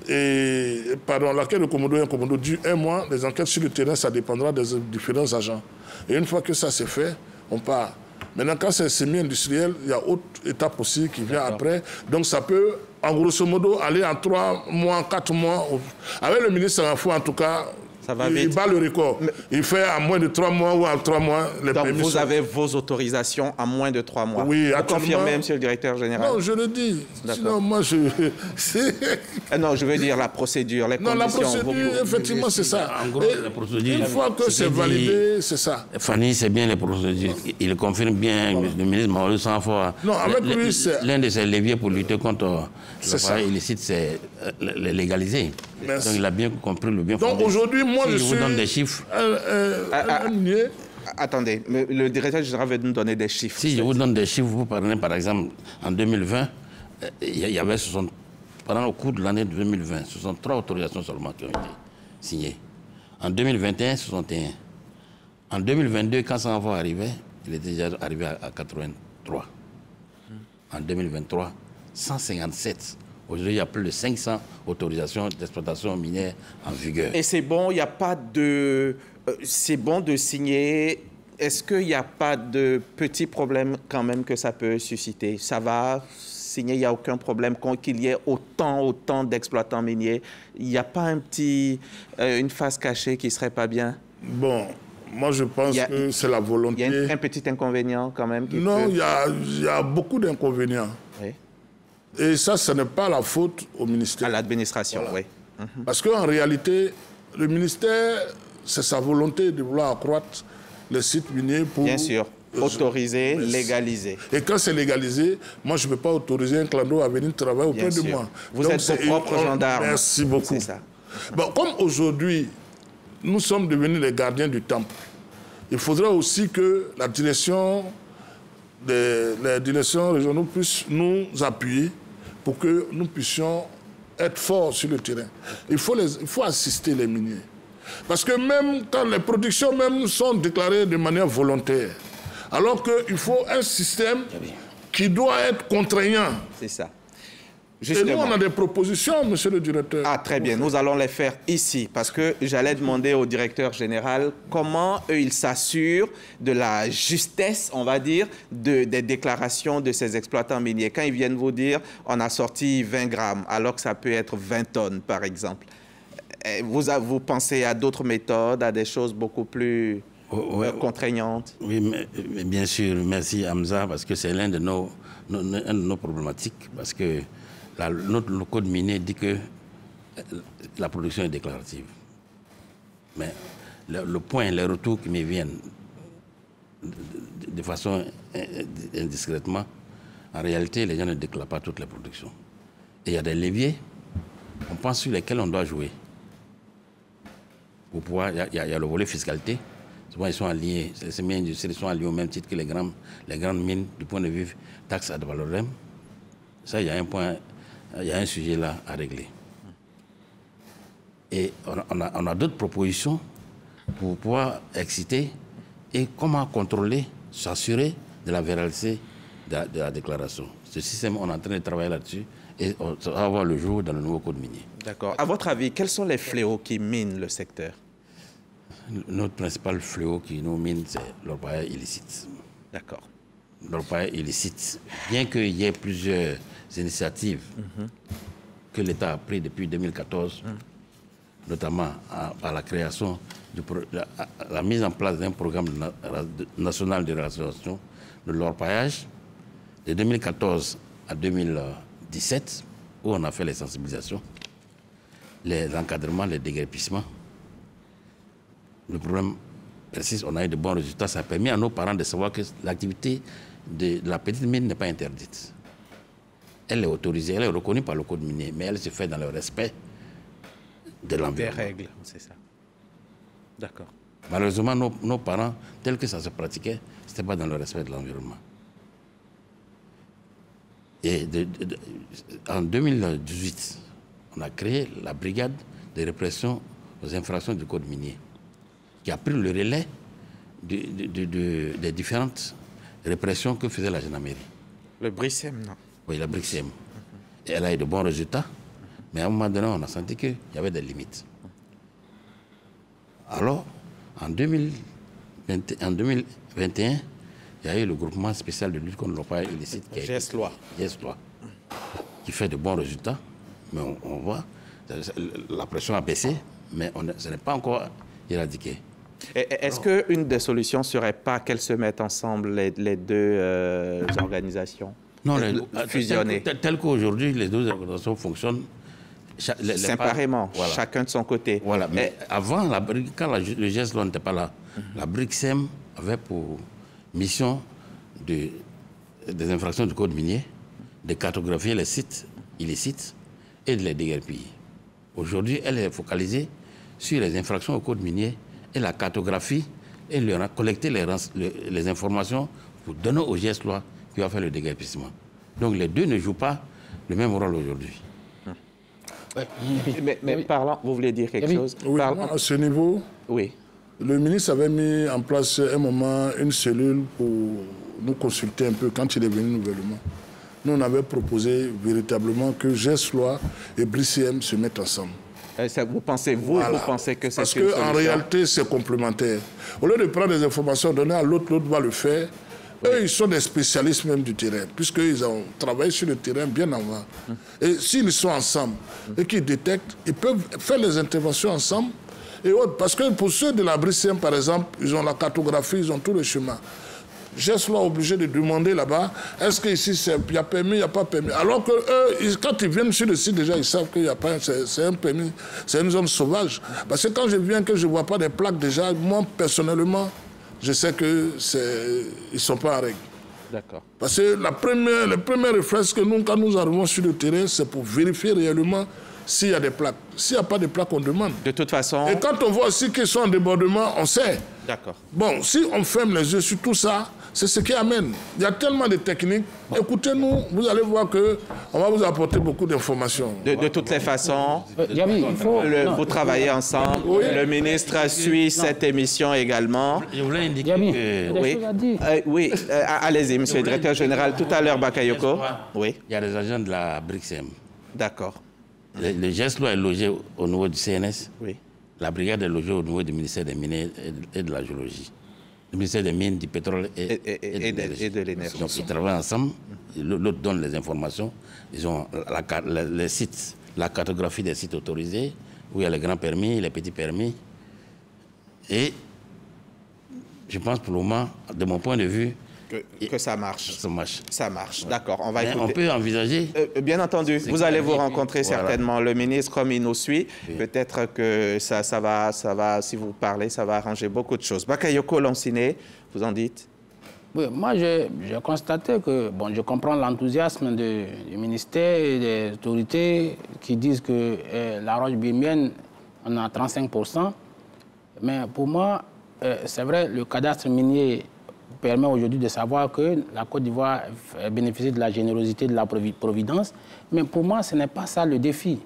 L'enquête de Komodo et en Komodo dure 1 mois. Les enquêtes sur le terrain, ça dépendra des différents agents. Et une fois que ça c'est fait, on part. Maintenant, quand c'est semi-industriel, il y a autre étape aussi qui vient après. Donc ça peut, en grosso modo, aller en 3 mois, 4 mois. Avec le ministre Sanafou, en tout cas, il bat le record. Il fait en moins de 3 mois ou en 3 mois les Donc permis. vous avez vos autorisations en moins de 3 mois. Oui, vous confirmez, monsieur le directeur général? Non, je le dis. Sinon, moi, non, je veux dire la procédure, les conditions. Non, la procédure, effectivement, c'est ça. En gros, la procédure, une fois que c'est validé, c'est ça. Fanny, c'est bien les procédures. Il confirme bien, le ministre Maurice Sanfort. Non, avec lui, c'est... L'un de ses leviers pour lutter contre le travail illicite, c'est légaliser. Merci. Donc il a bien compris le bien fondé. Donc aujourd'hui, moi, si je vous suis... donne des chiffres. Attendez, le directeur général veut nous donner des chiffres. Si je vous donne des chiffres, vous prenez par exemple, en 2020, il y avait pendant le cours de l'année 2020, 63 autorisations seulement qui ont été signées. En 2021, 61. En 2022, quand ça va arriver, il est déjà arrivé à 83. En 2023, 157. Aujourd'hui, il y a plus de 500 autorisations d'exploitation minière en vigueur. Et c'est bon, il n'y a pas de... c'est bon de signer. Est-ce qu'il n'y a pas de petits problèmes quand même que ça peut susciter? Ça va signer, il n'y a aucun problème qu'il y ait autant d'exploitants miniers. Il n'y a pas une face cachée qui ne serait pas bien? Bon, Moi, je pense que c'est la volonté. Il y a un petit inconvénient quand même. Non, il y a beaucoup d'inconvénients. Oui. Et ça, ce n'est pas la faute au ministère. À l'administration, oui. Parce qu'en réalité, le ministère, c'est sa volonté de vouloir accroître les sites miniers pour... Bien sûr. Autoriser, légaliser. Et quand c'est légalisé, moi, je ne peux pas autoriser un clando à venir travailler auprès de moi. Vous êtes vos propres gendarmes. Merci beaucoup. C'est ça. Bon, comme aujourd'hui, nous sommes devenus les gardiens du temple, il faudra aussi que la direction, les directions régionales puissent nous appuyer pour que nous puissions être forts sur le terrain. Il faut assister les miniers. Parce que même quand les productions même sont déclarées de manière volontaire, alors qu'il faut un système qui doit être contraignant. C'est ça. Justement. Et nous, on a des propositions, monsieur le directeur. Ah, très bien. Nous allons les faire ici. Parce que j'allais demander au directeur général comment eux, ils s'assurent de la justesse, on va dire, des déclarations de ces exploitants miniers. Quand ils viennent vous dire, on a sorti 20 grammes, alors que ça peut être 20 tonnes, par exemple. Vous pensez à d'autres méthodes, à des choses beaucoup plus contraignantes? Oui, mais bien sûr. Merci, Hamza, parce que c'est l'un de nos problématiques. Parce que notre code minier dit que la production est déclarative. Mais le point, les retours qui me viennent de façon indiscrètement, en réalité, les gens ne déclarent pas toutes les productions. Et il y a des leviers, on pense sur lesquels on doit jouer. Pour pouvoir, il y a le volet fiscalité. Souvent, ils sont alliés, ces mines industries sont alliés au même titre que les grandes mines du point de vue taxe ad valorem. Ça, il y a un point. Il y a un sujet là à régler. Et on a d'autres propositions pour pouvoir exciter et comment contrôler, s'assurer de la véracité de la déclaration. Ce système, on est en train de travailler là-dessus et ça va avoir le jour dans le nouveau code minier. D'accord. À votre avis, quels sont les fléaux qui minent le secteur? Notre principal fléau qui nous mine, c'est l'orpaillage illicite. D'accord. L'orpaillage illicite. Bien qu'il y ait plusieurs initiatives que l'État a prises depuis 2014, notamment à la création, la mise en place d'un programme national de restauration de l'orpaillage de 2014 à 2017, où on a fait les sensibilisations, les encadrements, les déguerpissements. Le problème persiste, on a eu de bons résultats. Ça a permis à nos parents de savoir que l'activité de la petite mine n'est pas interdite. Elle est autorisée, elle est reconnue par le code minier, mais elle se fait dans le respect de l'environnement. Des règles, c'est ça. D'accord. Malheureusement, nos parents, tel que ça se pratiquait, ce n'était pas dans le respect de l'environnement. Et en 2018, on a créé la brigade de répression aux infractions du code minier, qui a pris le relais des différentes répressions que faisait la gendarmerie. Le BRICEM, non? Oui, la BRICEM. Et elle a eu de bons résultats, mais à un moment donné, on a senti qu'il y avait des limites. Alors, en 2021, il y a eu le groupement spécial de lutte contre l'orpaillage illicite, GESLOI, qui fait de bons résultats, mais on voit, la pression a baissé, mais ce n'est pas encore éradiqué. Est-ce qu'une des solutions ne serait pas qu'elles se mettent ensemble, les deux organisations? Non, fusionnées. Tel qu'aujourd'hui, les deux organisations fonctionnent séparément, voilà. Chacun de son côté. Voilà. Mais avant, quand le GESLOI n'était pas là, la BRICEM avait pour mission des infractions du code minier de cartographier les sites illicites et de les déguerpiller. Aujourd'hui, elle est focalisée sur les infractions au code minier et la cartographie et collecter les informations pour donner au GESLOI qui va faire le déguerpissement. Donc les deux ne jouent pas le même rôle aujourd'hui. Mais parlant, vous voulez dire quelque chose? Oui, à ce niveau, oui. Le ministre avait mis en place à un moment une cellule pour nous consulter un peu quand il est venu nouvellement. Nous, on avait proposé véritablement que GESLOI et BRICEM se mettent ensemble. Vous pensez, vous pensez que c'est parce qu'en réalité, c'est complémentaire. Au lieu de prendre des informations, donner à l'autre, l'autre va le faire. Oui. Eux, ils sont des spécialistes même du terrain, puisqu'ils ont travaillé sur le terrain bien avant. Et s'ils sont ensemble et qu'ils détectent, ils peuvent faire les interventions ensemble et autres. Parce que pour ceux de la BRICM, par exemple, ils ont la cartographie, ils ont tout le chemin. GES là obligé de demander là-bas, est-ce qu'ici il y a permis, il n'y a pas permis. Alors que eux, quand ils viennent sur le site, déjà, ils savent qu'il n'y a pas, c'est un permis, c'est une zone sauvage. Parce que quand je viens, que je ne vois pas des plaques, déjà, moi, personnellement, je sais qu'ils ne sont pas en règle. D'accord. Parce que le premier réflexe que nous, quand nous arrivons sur le terrain, c'est pour vérifier réellement s'il y a des plaques. S'il n'y a pas de plaques, on demande. De toute façon... Et quand on voit aussi qu'ils sont en débordement, on sait. D'accord. Bon, si on ferme les yeux sur tout ça, c'est ce qui amène. Il y a tellement de techniques. Écoutez-nous, vous allez voir qu'on va vous apporter beaucoup d'informations. De toutes les façons, vous travaillez ensemble. Oui. Le ministre suit cette émission également. Je voulais indiquer que... Oui, allez-y, monsieur le directeur général. Tout à l'heure, Bakayoko. Oui. Il y a les agents de la BRICM. D'accord. Le GES est logé au niveau du CNS. Oui. La brigade est logée au niveau du ministère des Mines et de la Géologie. Le ministère des Mines, du Pétrole et de l'Énergie. Donc ils travaillent ensemble, l'autre donne les informations. Ils ont les sites, la cartographie des sites autorisés, où il y a les grands permis, les petits permis. Et je pense pour le moment, de mon point de vue, que ça marche. Ça marche. Ça marche, d'accord. On va écouter. On peut envisager... bien entendu, vous allez vous rencontrer certainement le ministre comme il nous suit. Oui. Peut-être que ça va, si vous parlez, ça va arranger beaucoup de choses. Bakayoko Lanciné, vous en dites? Oui, moi, j'ai constaté que, bon, je comprends l'enthousiasme du ministère et des autorités qui disent que la roche biémienne, on a 35%. Mais pour moi, c'est vrai, le cadastre minier permet aujourd'hui de savoir que la Côte d'Ivoire bénéficie de la générosité de la Providence. Mais pour moi, ce n'est pas ça le défi.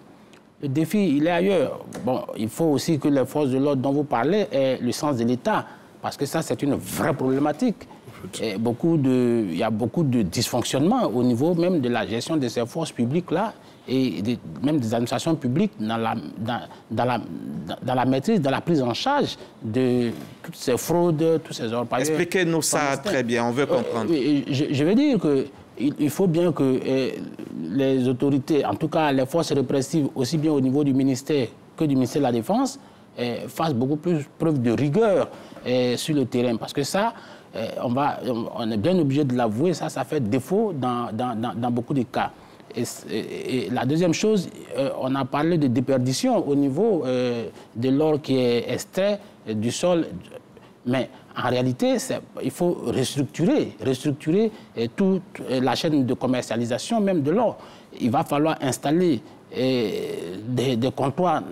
Le défi, il est ailleurs. Bon, il faut aussi que les forces de l'ordre dont vous parlez aient le sens de l'État, parce que ça, c'est une vraie problématique. Et il y a beaucoup de dysfonctionnements au niveau même de la gestion de ces forces publiques-là et même des administrations publiques dans la maîtrise, dans la prise en charge de toutes ces fraudes, tous ces orpailleurs. Expliquez-nous ça très bien, on veut comprendre. Je veux dire qu'il faut bien que les autorités, en tout cas les forces répressives, aussi bien au niveau du ministère que du ministère de la Défense, fassent beaucoup plus preuve de rigueur sur le terrain. Parce que ça, on est bien obligé de l'avouer, ça fait défaut dans beaucoup de cas. Et la deuxième chose, on a parlé de déperdition au niveau de l'or qui est extrait du sol. Mais en réalité, il faut restructurer toute la chaîne de commercialisation même de l'or. Il va falloir installer des comptoirs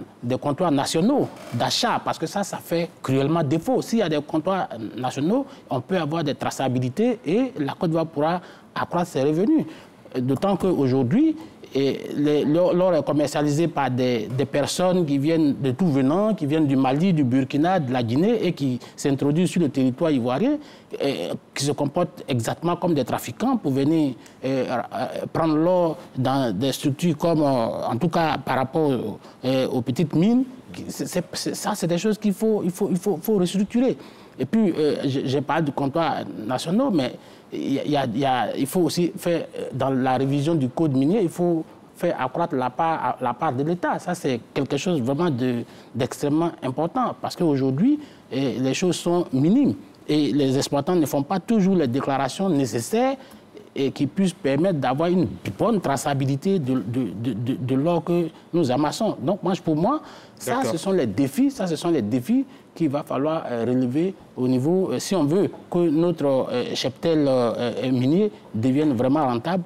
nationaux d'achat, parce que ça fait cruellement défaut. S'il y a des comptoirs nationaux, on peut avoir des traçabilités et la Côte d'Ivoire pourra accroître ses revenus. D'autant qu'aujourd'hui, l'or est commercialisé par des personnes qui viennent de tout venant, qui viennent du Mali, du Burkina, de la Guinée et qui s'introduisent sur le territoire ivoirien, qui se comportent exactement comme des trafiquants pour venir prendre l'or dans des structures comme, en tout cas par rapport aux petites mines. Ça, c'est des choses qu'il faut restructurer. Et puis, j'ai parlé de comptoirs nationaux, mais il faut aussi faire, dans la révision du code minier, il faut faire accroître la part de l'État. Ça, c'est quelque chose vraiment d'extrêmement important, parce qu'aujourd'hui, les choses sont minimes et les exploitants ne font pas toujours les déclarations nécessaires et qui puissent permettre d'avoir une bonne traçabilité de l'or que nous amassons. Donc, pour moi, ça, ce sont les défis qu'il va falloir relever au niveau, si on veut que notre cheptel minier devienne vraiment rentable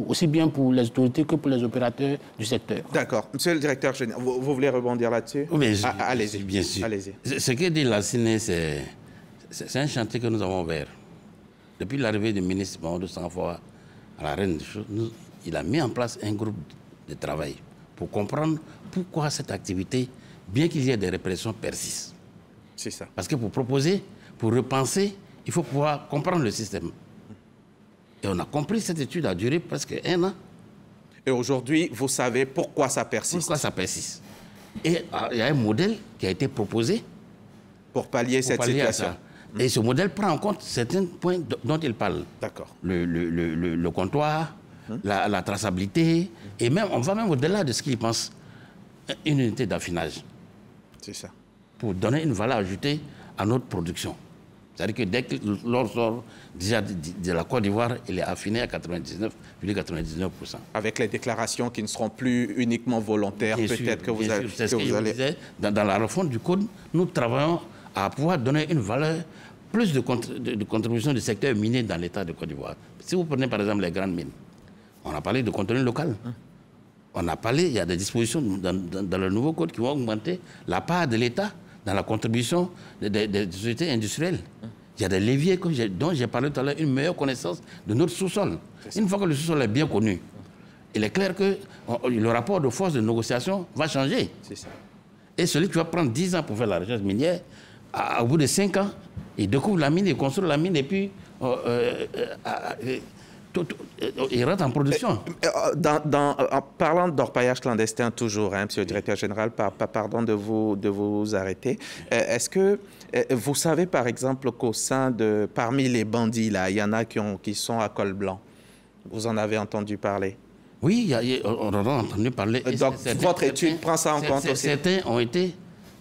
aussi bien pour les autorités que pour les opérateurs du secteur. D'accord. Monsieur le directeur général, vous voulez rebondir là-dessus? Oui, allez-y. Bien sûr. Allez-y. Ce que dit Lanciné, c'est un chantier que nous avons ouvert. Depuis l'arrivée du ministre Mamadou Sanfoa à la reine des choses, il a mis en place un groupe de travail pour comprendre pourquoi cette activité, bien qu'il y ait des répressions, persiste. C'est ça. Parce que pour proposer, pour repenser, il faut pouvoir comprendre le système. Et on a compris, cette étude a duré presque 1 an. Et aujourd'hui, vous savez pourquoi ça persiste. Pourquoi ça persiste. Et il y a un modèle qui a été proposé pour pallier cette situation. Et ce modèle prend en compte certains points dont il parle. D'accord. Le comptoir, la traçabilité, et même, on va même au-delà de ce qu'il pense. Une unité d'affinage. C'est ça. pour donner une valeur ajoutée à notre production. C'est-à-dire que dès que l'or sort déjà de la Côte d'Ivoire, il est affiné à 99,99%. Avec les déclarations qui ne seront plus uniquement volontaires, peut-être que vous allez... C'est ce que je disais. Dans la refonte du code, nous travaillons à pouvoir donner une valeur, plus de contribution du secteur minier dans l'État de Côte d'Ivoire. Si vous prenez par exemple les grandes mines, on a parlé de contenu local. On a parlé, il y a des dispositions dans le nouveau code qui vont augmenter la part de l'État dans la contribution des sociétés industrielles. Il y a des leviers dont j'ai parlé tout à l'heure, une meilleure connaissance de notre sous-sol. Une fois que le sous-sol est bien connu, il est clair que le rapport de force de négociation va changer. Ça. Et celui qui va prendre 10 ans pour faire la recherche minière, au bout de 5 ans, il découvre la mine, il construit la mine et puis il rentre en production. En parlant d'orpaillage clandestin toujours, hein, Monsieur le Directeur Général, pardon de vous arrêter. Est-ce que vous savez par exemple qu'au sein parmi les bandits, là, il y en a qui sont à col blanc? Vous en avez entendu parler? Oui, on en a entendu parler. Donc votre étude prend ça en compte aussi? Certains ont été...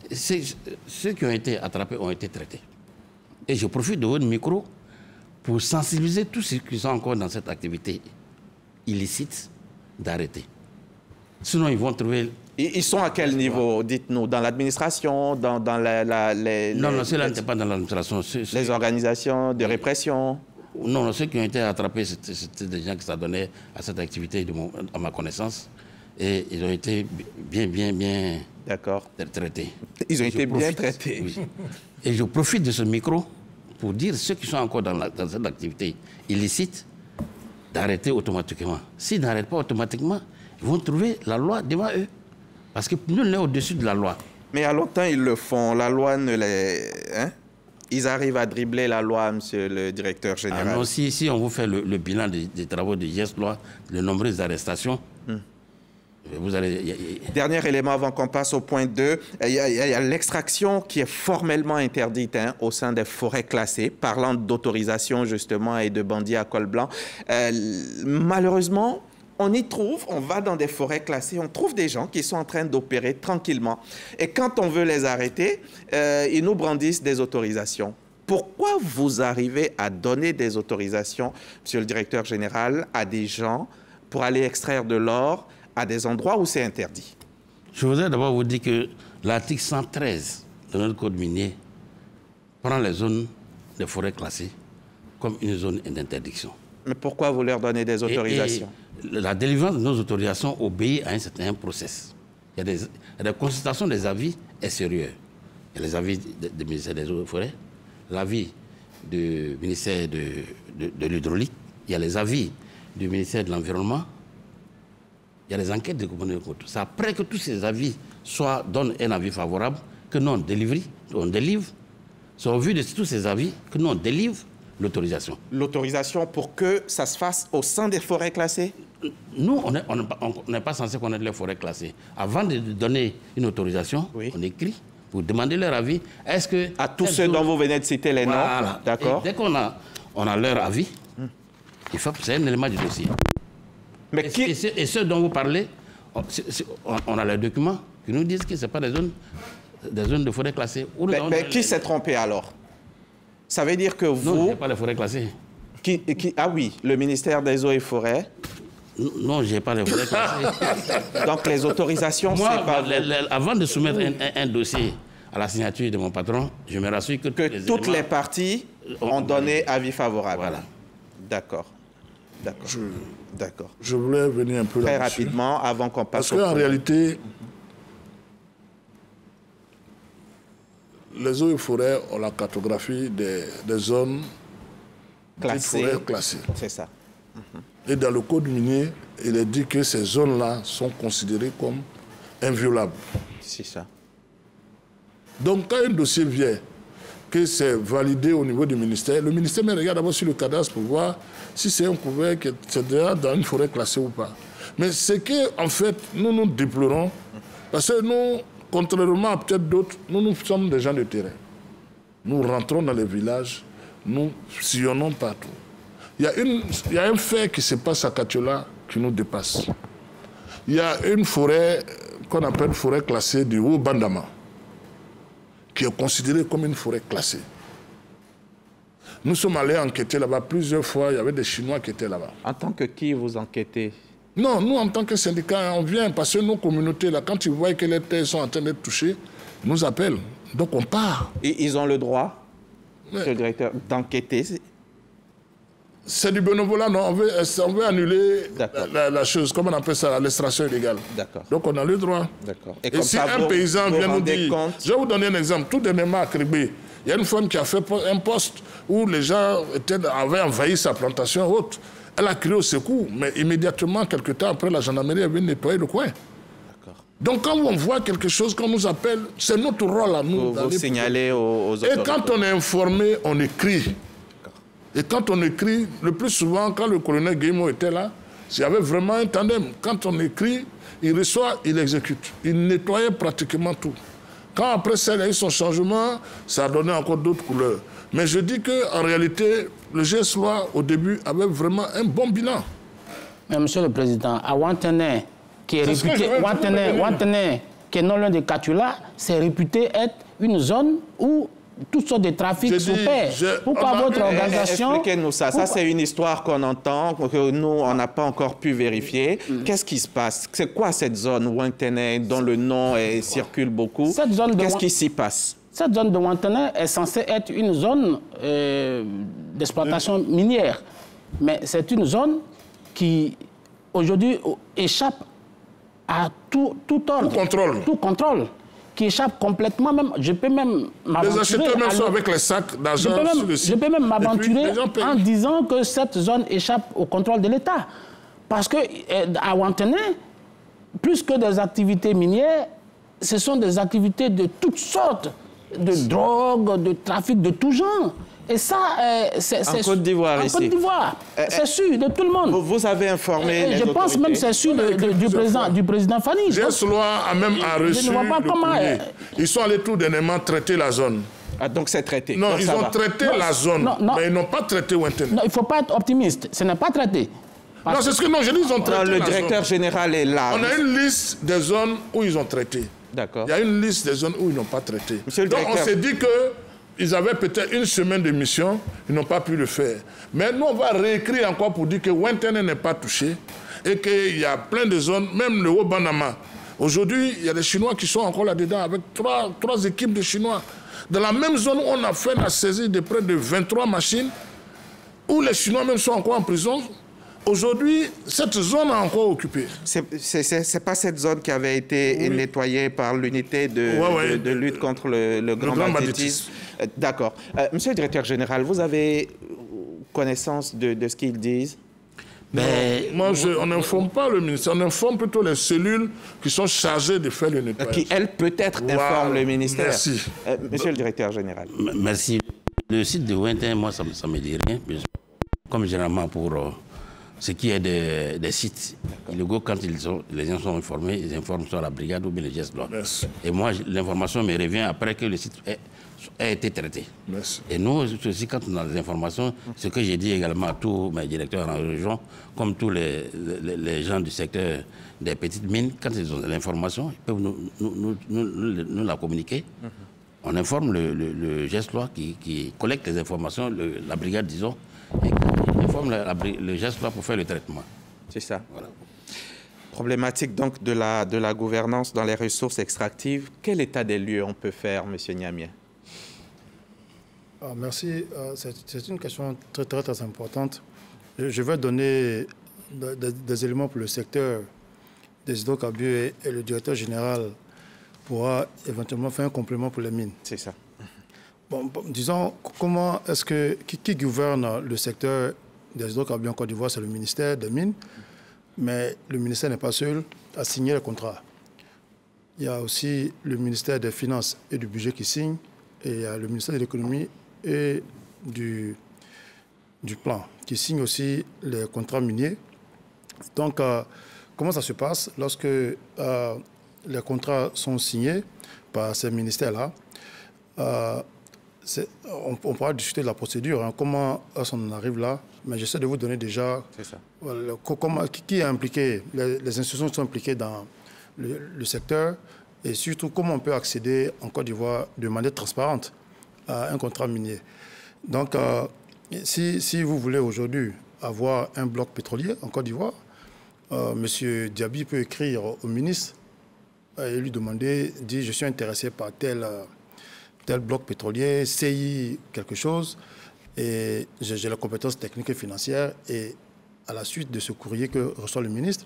Ceux qui ont été attrapés ont été traités. Et je profite de votre micro pour sensibiliser tous ceux qui sont encore dans cette activité illicite d'arrêter. Sinon, ils vont trouver... Ils sont à quel niveau, dites-nous? Dans l'administration, dans les... Non, ceux-là n'étaient pas dans l'administration. Les organisations de répression? Non, ceux qui ont été attrapés, c'était des gens qui s'adonnaient à cette activité, à ma connaissance. Et ils ont été bien traités. Ils ont été bien traités. Oui. Et je profite de ce micro pour dire ceux qui sont encore dans cette activité illicite d'arrêter automatiquement. S'ils n'arrêtent pas automatiquement, ils vont trouver la loi devant eux. Parce que nul n'est au-dessus de la loi. Mais à longtemps, ils le font. La loi ne les... Hein? Ils arrivent à dribbler la loi, Monsieur le Directeur Général. Ah non, si on vous fait le bilan des travaux de Yes Loi, de nombreuses arrestations, vous allez... Dernier élément avant qu'on passe au point 2, il y a l'extraction qui est formellement interdite au sein des forêts classées, parlant d'autorisation justement et de bandits à col blanc. Malheureusement, on va dans des forêts classées, on trouve des gens qui sont en train d'opérer tranquillement. Et quand on veut les arrêter, ils nous brandissent des autorisations. Pourquoi vous arrivez à donner des autorisations, Monsieur le Directeur Général, à des gens pour aller extraire de l'or à des endroits où c'est interdit? Je voudrais d'abord vous dire que l'article 113 de notre code minier prend les zones de forêt classées comme une zone d'interdiction. Mais pourquoi vous leur donnez des autorisations? La délivrance de nos autorisations obéit à un certain process. Il y a des consultations des avis extérieurs. Il y a les avis du ministère des Eaux et Forêts, l'avis du ministère de l'Hydraulique, il y a les avis du ministère de l'Environnement, il y a les enquêtes de compagnie de côte. C'est après que tous ces avis donnent un avis favorable que nous on délivre. C'est au vu de tous ces avis que nous on délivre l'autorisation. L'autorisation pour que ça se fasse au sein des forêts classées? Nous, on n'est pas censé connaître les forêts classées. Avant de donner une autorisation, on écrit pour demander leur avis. Est-ce que... À tous ceux dont vous venez de citer les noms, d'accord. Dès qu'on a leur avis, c'est un élément du dossier. Mais et ceux dont vous parlez, on a les documents qui nous disent que ce n'est pas des zones de forêt classées. Mais qui s'est trompé alors? Ça veut dire que vous... Non, je n'ai pas les forêts classées. Ah oui, le ministère des Eaux et Forêts. Non, je n'ai pas les forêts classées. Donc les autorisations, c'est pas... Avant de soumettre un dossier à la signature de mon patron, je me rassure que toutes les parties ont donné avis favorable. Voilà. D'accord. Je voulais venir un peu très rapidement avant qu'on passe. Parce qu'en réalité, les eaux et forêts ont la cartographie des zones classées. C'est ça. Et dans le code minier, il est dit que ces zones-là sont considérées comme inviolables. C'est ça. Donc, quand un dossier vient, que c'est validé au niveau du ministère, le ministère me regarde d'abord sur le cadastre pour voir si c'est un couvert qui est déjà dans une forêt classée ou pas. Mais c'est que, en fait, nous déplorons, parce que nous, contrairement à peut-être d'autres, nous sommes des gens de terrain. Nous rentrons dans les villages, nous sillonnons partout. Il y a un fait qui se passe à Katiola qui nous dépasse. Il y a une forêt qu'on appelle forêt classée du Haut-Bandama, qui est considérée comme une forêt classée. Nous sommes allés enquêter là-bas plusieurs fois, il y avait des Chinois qui étaient là-bas. En tant que qui vous enquêtez? Non, nous en tant que syndicat, on vient parce que nos communautés, là, quand ils voient que les terres sont en train d'être touchées, ils nous appellent. Donc on part. Et ils ont le droit, monsieur le directeur, d'enquêter? C'est du bénévolat, non, on veut annuler la chose, comment on appelle ça, l'extraction illégale. D'accord. Donc on a le droit. D'accord. Et si un paysan vient nous dire, je vais vous donner un exemple, tout dernièrement à Kribé, il y a une femme qui a fait un poste où les gens avaient envahi sa plantation et autres. Elle a crié au secours, mais immédiatement, quelques temps après, la gendarmerie est venue nettoyer le coin. Donc quand on voit quelque chose, quand on nous appelle, c'est notre rôle à nous. Vous signalez aux autorités. Et quand on est informé, on écrit. Et quand on écrit, le plus souvent, quand le colonel Guillemot était là, il y avait vraiment un tandem. Quand on écrit, il reçoit, il exécute. Il nettoyait pratiquement tout. Quand après ça, il y a eu son changement, ça a donné encore d'autres couleurs. Mais je dis qu'en réalité, le GS-Loi, au début, avait vraiment un bon bilan. Mais Monsieur le Président, à Ouantené, qui est réputé, Ouantené, qui est non loin de Katula, c'est réputé être une zone où toutes sortes de trafics s'opèrent. Pourquoi votre organisation... Expliquez-nous ça. Ça, c'est une histoire qu'on entend, que nous, on n'a pas encore pu vérifier. Qu'est-ce qui se passe? C'est quoi cette zone Ouantené, dont le nom circule beaucoup? Qu'est-ce qui s'y passe? Cette zone de Ouantené est censée être une zone d'exploitation minière. Mais c'est une zone qui, aujourd'hui, échappe à tout ordre. Tout contrôle. Qui échappe complètement, même, je peux même m'aventurer... Les acheteurs même sont avec les sacs d'argent sur le site. Je peux même m'aventurer en disant que cette zone échappe au contrôle de l'État. Parce qu'à Ouantené, plus que des activités minières, ce sont des activités de toutes sortes, de drogue, de trafic de tout genre. Et ça, c'est... En Côte d'Ivoire, ici. En Côte d'Ivoire. C'est sûr de tout le monde. Vous avez informé les je pense même que c'est sûr du président Fani. GS-Loi a même reçu le courrier. Ils sont allés tout dernièrement traiter la zone. Ah, donc c'est traité. Non, donc ils ont traité la zone, mais ils n'ont pas traité Ouantené. Non, il ne faut pas être optimiste. Ce n'est pas traité. Non, c'est ce que je dis, ils ont traité le directeur général est là. On a une liste des zones où ils ont traité. D'accord. Il y a une liste des zones où ils n'ont pas traité. Donc on s'est dit que ils avaient peut-être une semaine de mission, ils n'ont pas pu le faire. Mais nous, on va réécrire encore pour dire que Ouantené n'est pas touché et qu'il y a plein de zones, même le Haut-Banama. Aujourd'hui, il y a des Chinois qui sont encore là-dedans avec trois équipes de Chinois. Dans la même zone où on a fait la saisie de près de 23 machines, où les Chinois même sont encore en prison. Aujourd'hui, cette zone est encore occupée. C'est pas cette zone qui avait été nettoyée par l'unité de lutte contre le grand banditisme. D'accord. Monsieur le directeur général, vous avez connaissance de ce qu'ils disent? Moi, on n'informe pas le ministère, on informe plutôt les cellules qui sont chargées de faire le nettoyage. Qui, elles, peut-être informent le ministère. Merci. Monsieur le directeur général. Merci. Le site de Ouantené, moi, ça ne me dit rien. Comme généralement pour ce qui est des sites illégaux, quand les gens sont informés, ils informent soit la brigade ou bien les GS-Loi. Et moi, l'information me revient après que le site a été traité. Merci. Et nous aussi, quand on a des informations, ce que j'ai dit également à tous mes directeurs en région, comme tous les gens du secteur des petites mines, quand ils ont l'information, ils peuvent nous la communiquer. On informe le GS-Loi qui collecte les informations, la brigade, disons, et qui informe le GS-Loi pour faire le traitement. C'est ça. Voilà. Problématique donc de la gouvernance dans les ressources extractives. Quel état des lieux on peut faire, M. Niamien? Merci. C'est une question très, très, très importante. Je vais donner des éléments pour le secteur des hydrocarbures et le directeur général pourra éventuellement faire un complément pour les mines. C'est ça. Bon, disons, comment est-ce que... Qui gouverne le secteur des hydrocarbures en Côte d'Ivoire? C'est le ministère des Mines. Mais le ministère n'est pas seul à signer le contrat. Il y a aussi le ministère des Finances et du Budget qui signe. Et il y a le ministère de l'Économie et du Plan qui signe aussi les contrats miniers. Donc, comment ça se passe lorsque les contrats sont signés par ces ministères-là? On pourra discuter de la procédure, hein, comment on en arrive là, mais j'essaie de vous donner déjà qui est impliqué, les institutions qui sont impliquées dans le secteur, et surtout comment on peut accéder en Côte d'Ivoire de manière transparente à un contrat minier. Donc, si vous voulez aujourd'hui avoir un bloc pétrolier en Côte d'Ivoire, M. Diaby peut écrire au ministre et lui demander, dire je suis intéressé par tel bloc pétrolier, CI quelque chose, et j'ai la compétence technique et financière, et à la suite de ce courrier que reçoit le ministre,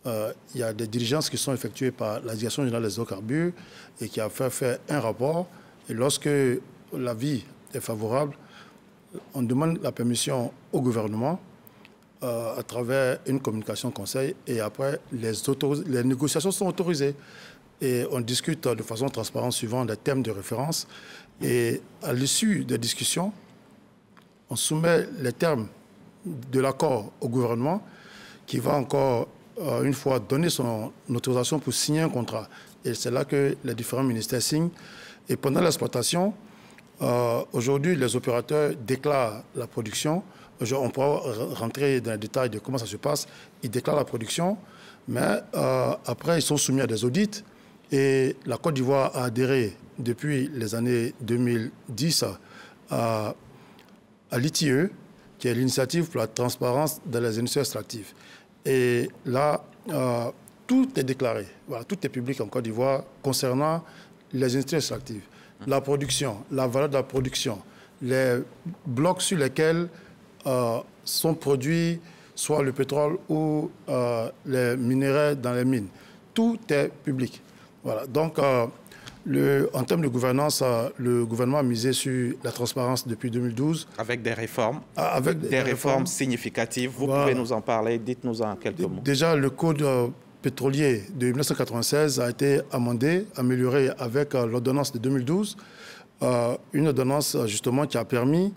il y a des diligences qui sont effectuées par la Direction générale des hydrocarbures et qui a fait un rapport, et lorsque l'avis est favorable, on demande la permission au gouvernement à travers une communication conseil, et après les négociations sont autorisées et on discute de façon transparente suivant des thèmes de référence, et à l'issue des discussions, on soumet les termes de l'accord au gouvernement qui va encore une fois donner son autorisation pour signer un contrat, et c'est là que les différents ministères signent. Et pendant l'exploitation, aujourd'hui, les opérateurs déclarent la production. On pourra rentrer dans les détails de comment ça se passe. Ils déclarent la production, mais après, ils sont soumis à des audits. Et la Côte d'Ivoire a adhéré depuis les années 2010 à l'ITIE, qui est l'initiative pour la transparence dans les industries extractives. Et là, tout est déclaré. Voilà, tout est public en Côte d'Ivoire concernant les industries extractives. La production, la valeur de la production, les blocs sur lesquels sont produits soit le pétrole ou les minéraux dans les mines. Tout est public. Voilà. Donc, en termes de gouvernance, le gouvernement a misé sur la transparence depuis 2012. Avec des réformes. Avec des réformes significatives. Vous pouvez nous en parler. Dites-nous en quelques mots. Déjà, le code pétrolier de 1996 a été amendé, amélioré avec l'ordonnance de 2012. Une ordonnance, justement, qui a permis,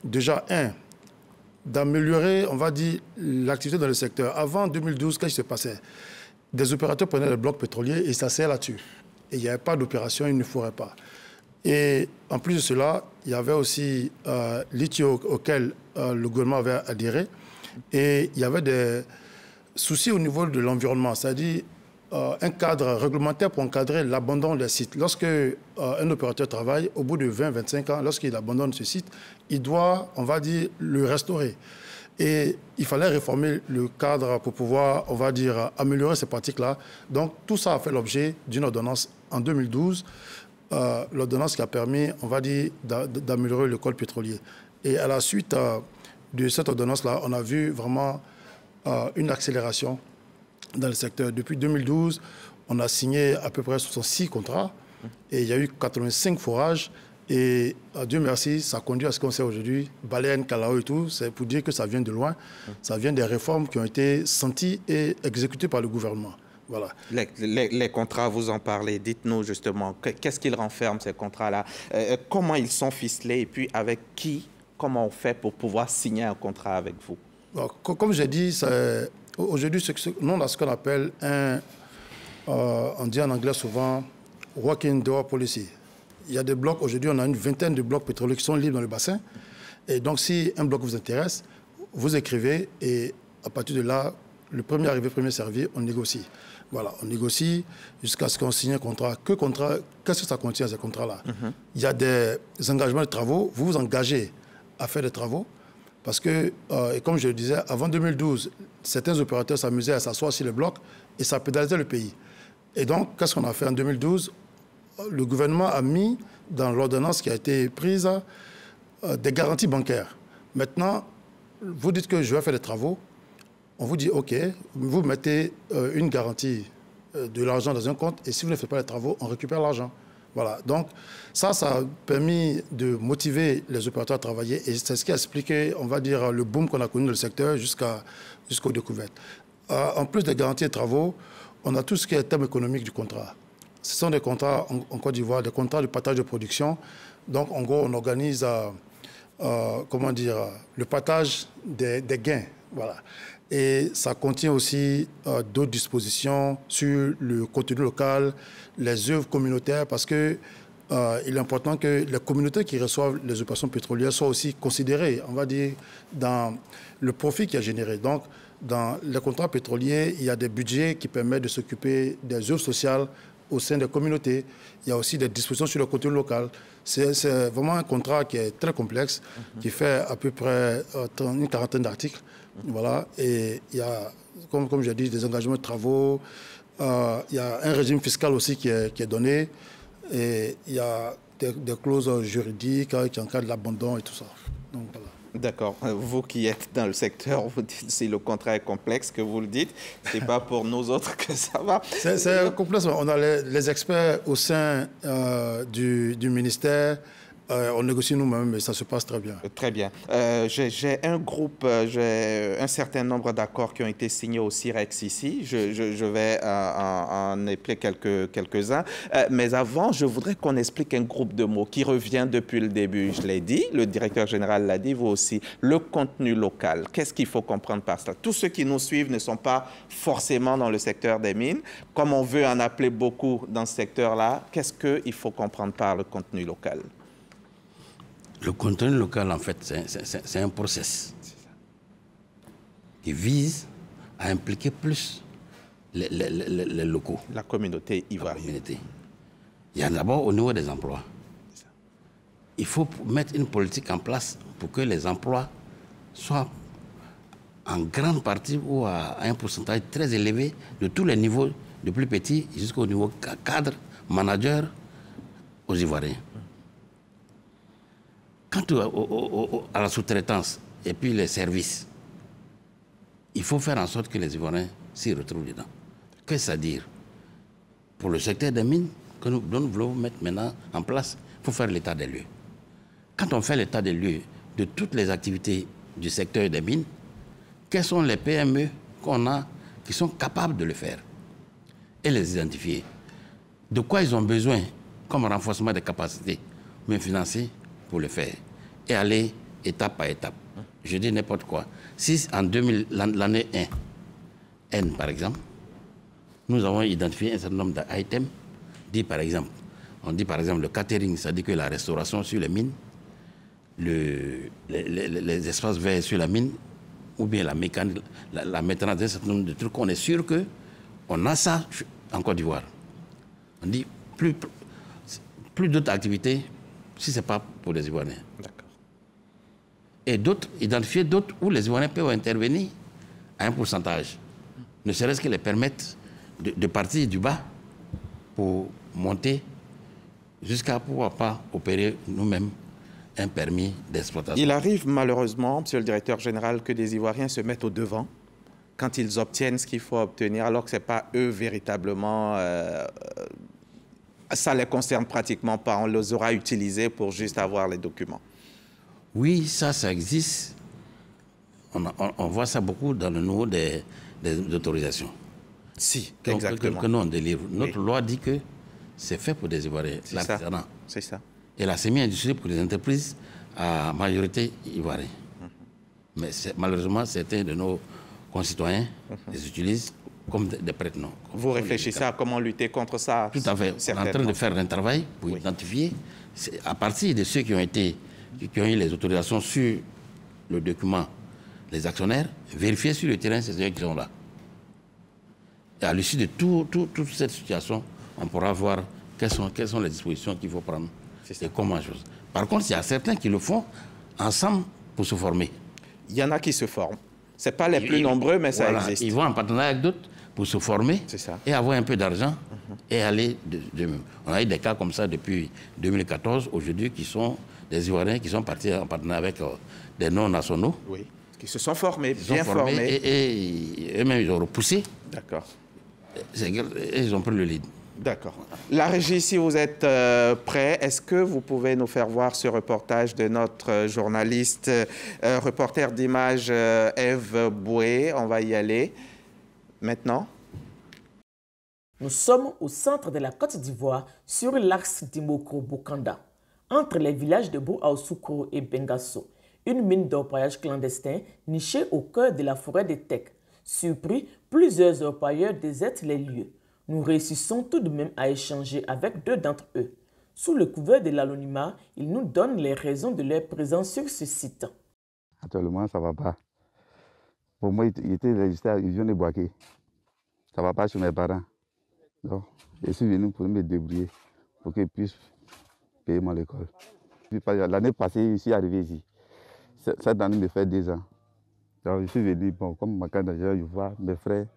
déjà, d'améliorer, on va dire, l'activité dans le secteur. Avant 2012, qu'est-ce qui se passait? Des opérateurs prenaient le bloc pétrolier et s'asseyaient là-dessus. Et il n'y avait pas d'opération, ils ne feraient pas. Et en plus de cela, il y avait aussi l'ITIO auquel le gouvernement avait adhéré. Et il y avait des soucis au niveau de l'environnement, c'est-à-dire un cadre réglementaire pour encadrer l'abandon des sites. Lorsque un opérateur travaille, au bout de 20-25 ans, lorsqu'il abandonne ce site, il doit, on va dire, le restaurer. Et il fallait réformer le cadre pour pouvoir, on va dire, améliorer ces pratiques-là. Donc tout ça a fait l'objet d'une ordonnance en 2012, l'ordonnance qui a permis, on va dire, d'améliorer le code pétrolier. Et à la suite de cette ordonnance-là, on a vu vraiment une accélération dans le secteur. Depuis 2012, on a signé à peu près 66 contrats et il y a eu 85 forages. Et Dieu merci, ça conduit à ce qu'on sait aujourd'hui, baleine, calao et tout, c'est pour dire que ça vient de loin. Ça vient des réformes qui ont été senties et exécutées par le gouvernement. Voilà. Les contrats, vous en parlez. Dites-nous justement, qu'est-ce qu'ils renferment, ces contrats-là? Comment ils sont ficelés et puis avec qui? Comment on fait pour pouvoir signer un contrat avec vous? Alors, comme j'ai dit, aujourd'hui, nous, on a ce qu'on appelle on dit en anglais souvent, working door policy. Il y a des blocs, aujourd'hui, on a une vingtaine de blocs pétroliers qui sont libres dans le bassin. Et donc, si un bloc vous intéresse, vous écrivez et à partir de là, le premier arrivé, premier servi, on négocie. Voilà, on négocie jusqu'à ce qu'on signe un contrat. Qu'est-ce que ça contient, ces contrats-là? Il y a des engagements de travaux. Vous vous engagez à faire des travaux parce que, et comme je le disais, avant 2012, certains opérateurs s'amusaient à s'asseoir sur les blocs et ça pénalisait le pays. Et donc, qu'est-ce qu'on a fait en 2012? Le gouvernement a mis dans l'ordonnance qui a été prise des garanties bancaires. Maintenant, vous dites que je vais faire des travaux. On vous dit, OK, vous mettez une garantie de l'argent dans un compte et si vous ne faites pas les travaux, on récupère l'argent. Voilà. Donc, ça a permis de motiver les opérateurs à travailler et c'est ce qui a expliqué, on va dire, le boom qu'on a connu dans le secteur jusqu'aux découvertes. En plus des garanties de travaux, on a tout ce qui est thème économique du contrat. Ce sont des contrats en Côte d'Ivoire, des contrats de partage de production. Donc, en gros, on organise, comment dire, le partage des gains. Voilà. Et ça contient aussi d'autres dispositions sur le contenu local, les œuvres communautaires, parce que il est important que les communautés qui reçoivent les opérations pétrolières soient aussi considérées, on va dire, dans le profit qui est généré. Donc, dans les contrats pétroliers, il y a des budgets qui permettent de s'occuper des œuvres sociales au sein des communautés. Il y a aussi des dispositions sur le côté local. C'est vraiment un contrat qui est très complexe, qui fait à peu près une quarantaine d'articles. Voilà. Et il y a, comme j'ai dit, des engagements de travaux. Il y a un régime fiscal aussi qui est donné. Et il y a des clauses juridiques qui encadrent l'abandon et tout ça. Donc, voilà. D'accord. Vous qui êtes dans le secteur, vous dites si le contrat est complexe que vous le dites. Ce n'est pas pour nous autres que ça va. C'est complexe. On a les experts au sein du ministère. On négocie nous-mêmes, mais ça se passe très bien. Très bien. J'ai un groupe, j'ai un certain nombre d'accords qui ont été signés au CIREX ici. Je vais en expliquer quelques-uns. Mais avant, je voudrais qu'on explique un groupe de mots qui revient depuis le début. Je l'ai dit, le directeur général l'a dit, vous aussi. Le contenu local. Qu'est-ce qu'il faut comprendre par cela? Tous ceux qui nous suivent ne sont pas forcément dans le secteur des mines. Comme on veut en appeler beaucoup dans ce secteur-là, qu'est-ce qu'il faut comprendre par le contenu local? Le contenu local, en fait, c'est un process qui vise à impliquer plus les locaux. La communauté ivoirienne. Il y a d'abord au niveau des emplois. Il faut mettre une politique en place pour que les emplois soient en grande partie ou à un pourcentage très élevé de tous les niveaux, du plus petit jusqu'au niveau cadre, manager, aux Ivoiriens. Quant à la sous-traitance et puis les services, il faut faire en sorte que les Ivoiriens s'y retrouvent dedans. Qu'est-ce à dire? Pour le secteur des mines, dont nous voulons mettre maintenant en place, il faut faire l'état des lieux. Quand on fait l'état des lieux de toutes les activités du secteur des mines, quelles sont les PME qu'on a qui sont capables de le faire et les identifier? De quoi ils ont besoin comme renforcement des capacités, mais financiers, pour le faire et aller étape par étape. Je dis n'importe quoi. Si en l'année 1, N par exemple, nous avons identifié un certain nombre d'items, on dit par exemple le catering, c'est-à-dire que la restauration sur les mines, les espaces verts sur la mine, ou bien la mécanique, la maintenance d'un certain nombre de trucs, on est sûr qu'on a ça en Côte d'Ivoire. On dit plus d'autres activités, si ce n'est pas pour les Ivoiriens. D'accord. Et d'autres, identifier d'autres où les Ivoiriens peuvent intervenir à un pourcentage, ne serait-ce que les permettre de partir du bas pour monter jusqu'à pouvoir pas opérer nous-mêmes un permis d'exploitation. Il arrive malheureusement, Monsieur le Directeur Général, que des Ivoiriens se mettent au devant quand ils obtiennent ce qu'il faut obtenir, alors que ce n'est pas eux véritablement... ça ne les concerne pratiquement pas. On les aura utilisés pour juste avoir les documents. Oui, ça existe. On voit ça beaucoup dans le niveau des autorisations. Si, exactement. Que nous, on délivre. Notre loi dit que c'est fait pour des Ivoiriens, l'artisanat. C'est ça. Et la semi-industrie pour les entreprises à majorité ivoirienne. Mais malheureusement, certains de nos concitoyens les utilisent comme des prête-noms. Vous réfléchissez à comment lutter contre ça? Tout à fait. On est en train de faire un travail pour identifier, à partir de ceux qui ont eu les autorisations sur le document, les actionnaires, vérifier sur le terrain ces gens qui sont là. Et à l'issue de toute cette situation, on pourra voir quelles sont les dispositions qu'il faut prendre et comment chose. Par contre, il y a certains qui le font ensemble pour se former. Il y en a qui se forment. Ce n'est pas les plus nombreux, mais ça existe. Ils vont en partenariat avec d'autres pour se former et avoir un peu d'argent et aller d'eux-mêmes. On a eu des cas comme ça depuis 2014, aujourd'hui, qui sont des Ivoiriens qui sont partis en partenariat avec des non-nationaux. Oui, qui se sont formés, bien formés. Et eux-mêmes, ils ont repoussé. D'accord. Et ils ont pris le lead. D'accord. La régie, si vous êtes prêt, est-ce que vous pouvez nous faire voir ce reportage de notre journaliste, reporter d'image Eve Boué? On va y aller maintenant. Nous sommes au centre de la Côte d'Ivoire, sur l'axe Dimoko-Bokanda, entre les villages de Bou-Aoussoukro et Bengasso, une mine d'orpaillage clandestin nichée au cœur de la forêt de Tek. Surpris, plusieurs orpailleurs désertent les lieux. Nous réussissons tout de même à échanger avec deux d'entre eux. Sous le couvert de l'anonymat, ils nous donnent les raisons de leur présence sur ce site. Actuellement, ça ne va pas. Pour moi, il était registré à l'usine de Boaké. Ça ne va pas chez mes parents. Donc, je suis venu pour me débrouiller, pour qu'ils puissent payer mon école. L'année passée, je suis arrivé ici. Cette année me fait 2 ans. Donc, je suis venu, bon, comme ma candidature, je vois mes frères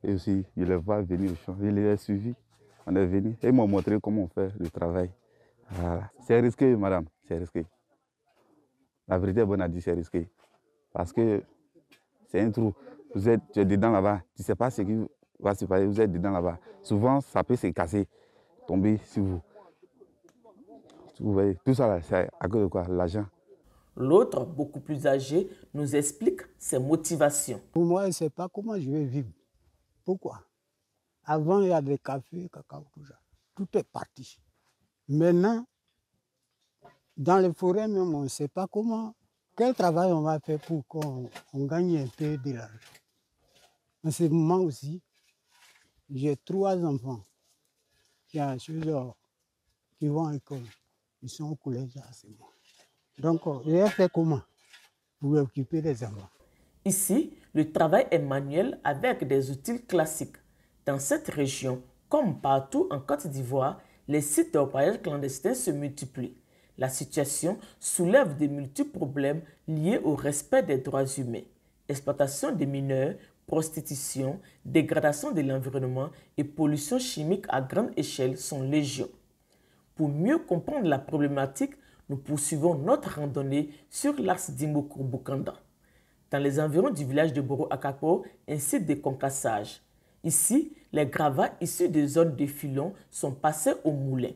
et aussi, je les vois venir au champ. Je les ai suivis. On est venu et ils m'ont montré comment on fait le travail. Voilà. C'est risqué, madame, c'est risqué. La vérité est bonne à dire, c'est risqué. Parce que c'est un trou. Tu es dedans là-bas, tu ne sais pas ce qui va se passer, vous êtes dedans là-bas. Souvent, ça peut se casser, tomber sur vous. Vous voyez, tout ça, c'est à cause de quoi? L'argent. L'autre, beaucoup plus âgé, nous explique ses motivations. Pour moi, je ne sais pas comment je vais vivre. Pourquoi? Avant, il y a des cafés, cacao, tout ça. Tout est parti. Maintenant, dans les forêts même, on ne sait pas comment. Quel travail on va faire pour qu'on gagne un peu de l'argent. En ce moment aussi, j'ai 3 enfants qui vont à l'école. Ils sont au collège à ce moment. Donc, je vais faire comment pour occuper les enfants? Ici, le travail est manuel avec des outils classiques. Dans cette région, comme partout en Côte d'Ivoire, les sites d'orpaillage clandestins se multiplient. La situation soulève de multiples problèmes liés au respect des droits humains. Exploitation des mineurs, prostitution, dégradation de l'environnement et pollution chimique à grande échelle sont légion. Pour mieux comprendre la problématique, nous poursuivons notre randonnée sur l'axe Dimokro-Bokanda. Dans les environs du village de Boro-Akapo, un site de concassage. Ici, les gravats issus des zones de filons sont passés au moulin.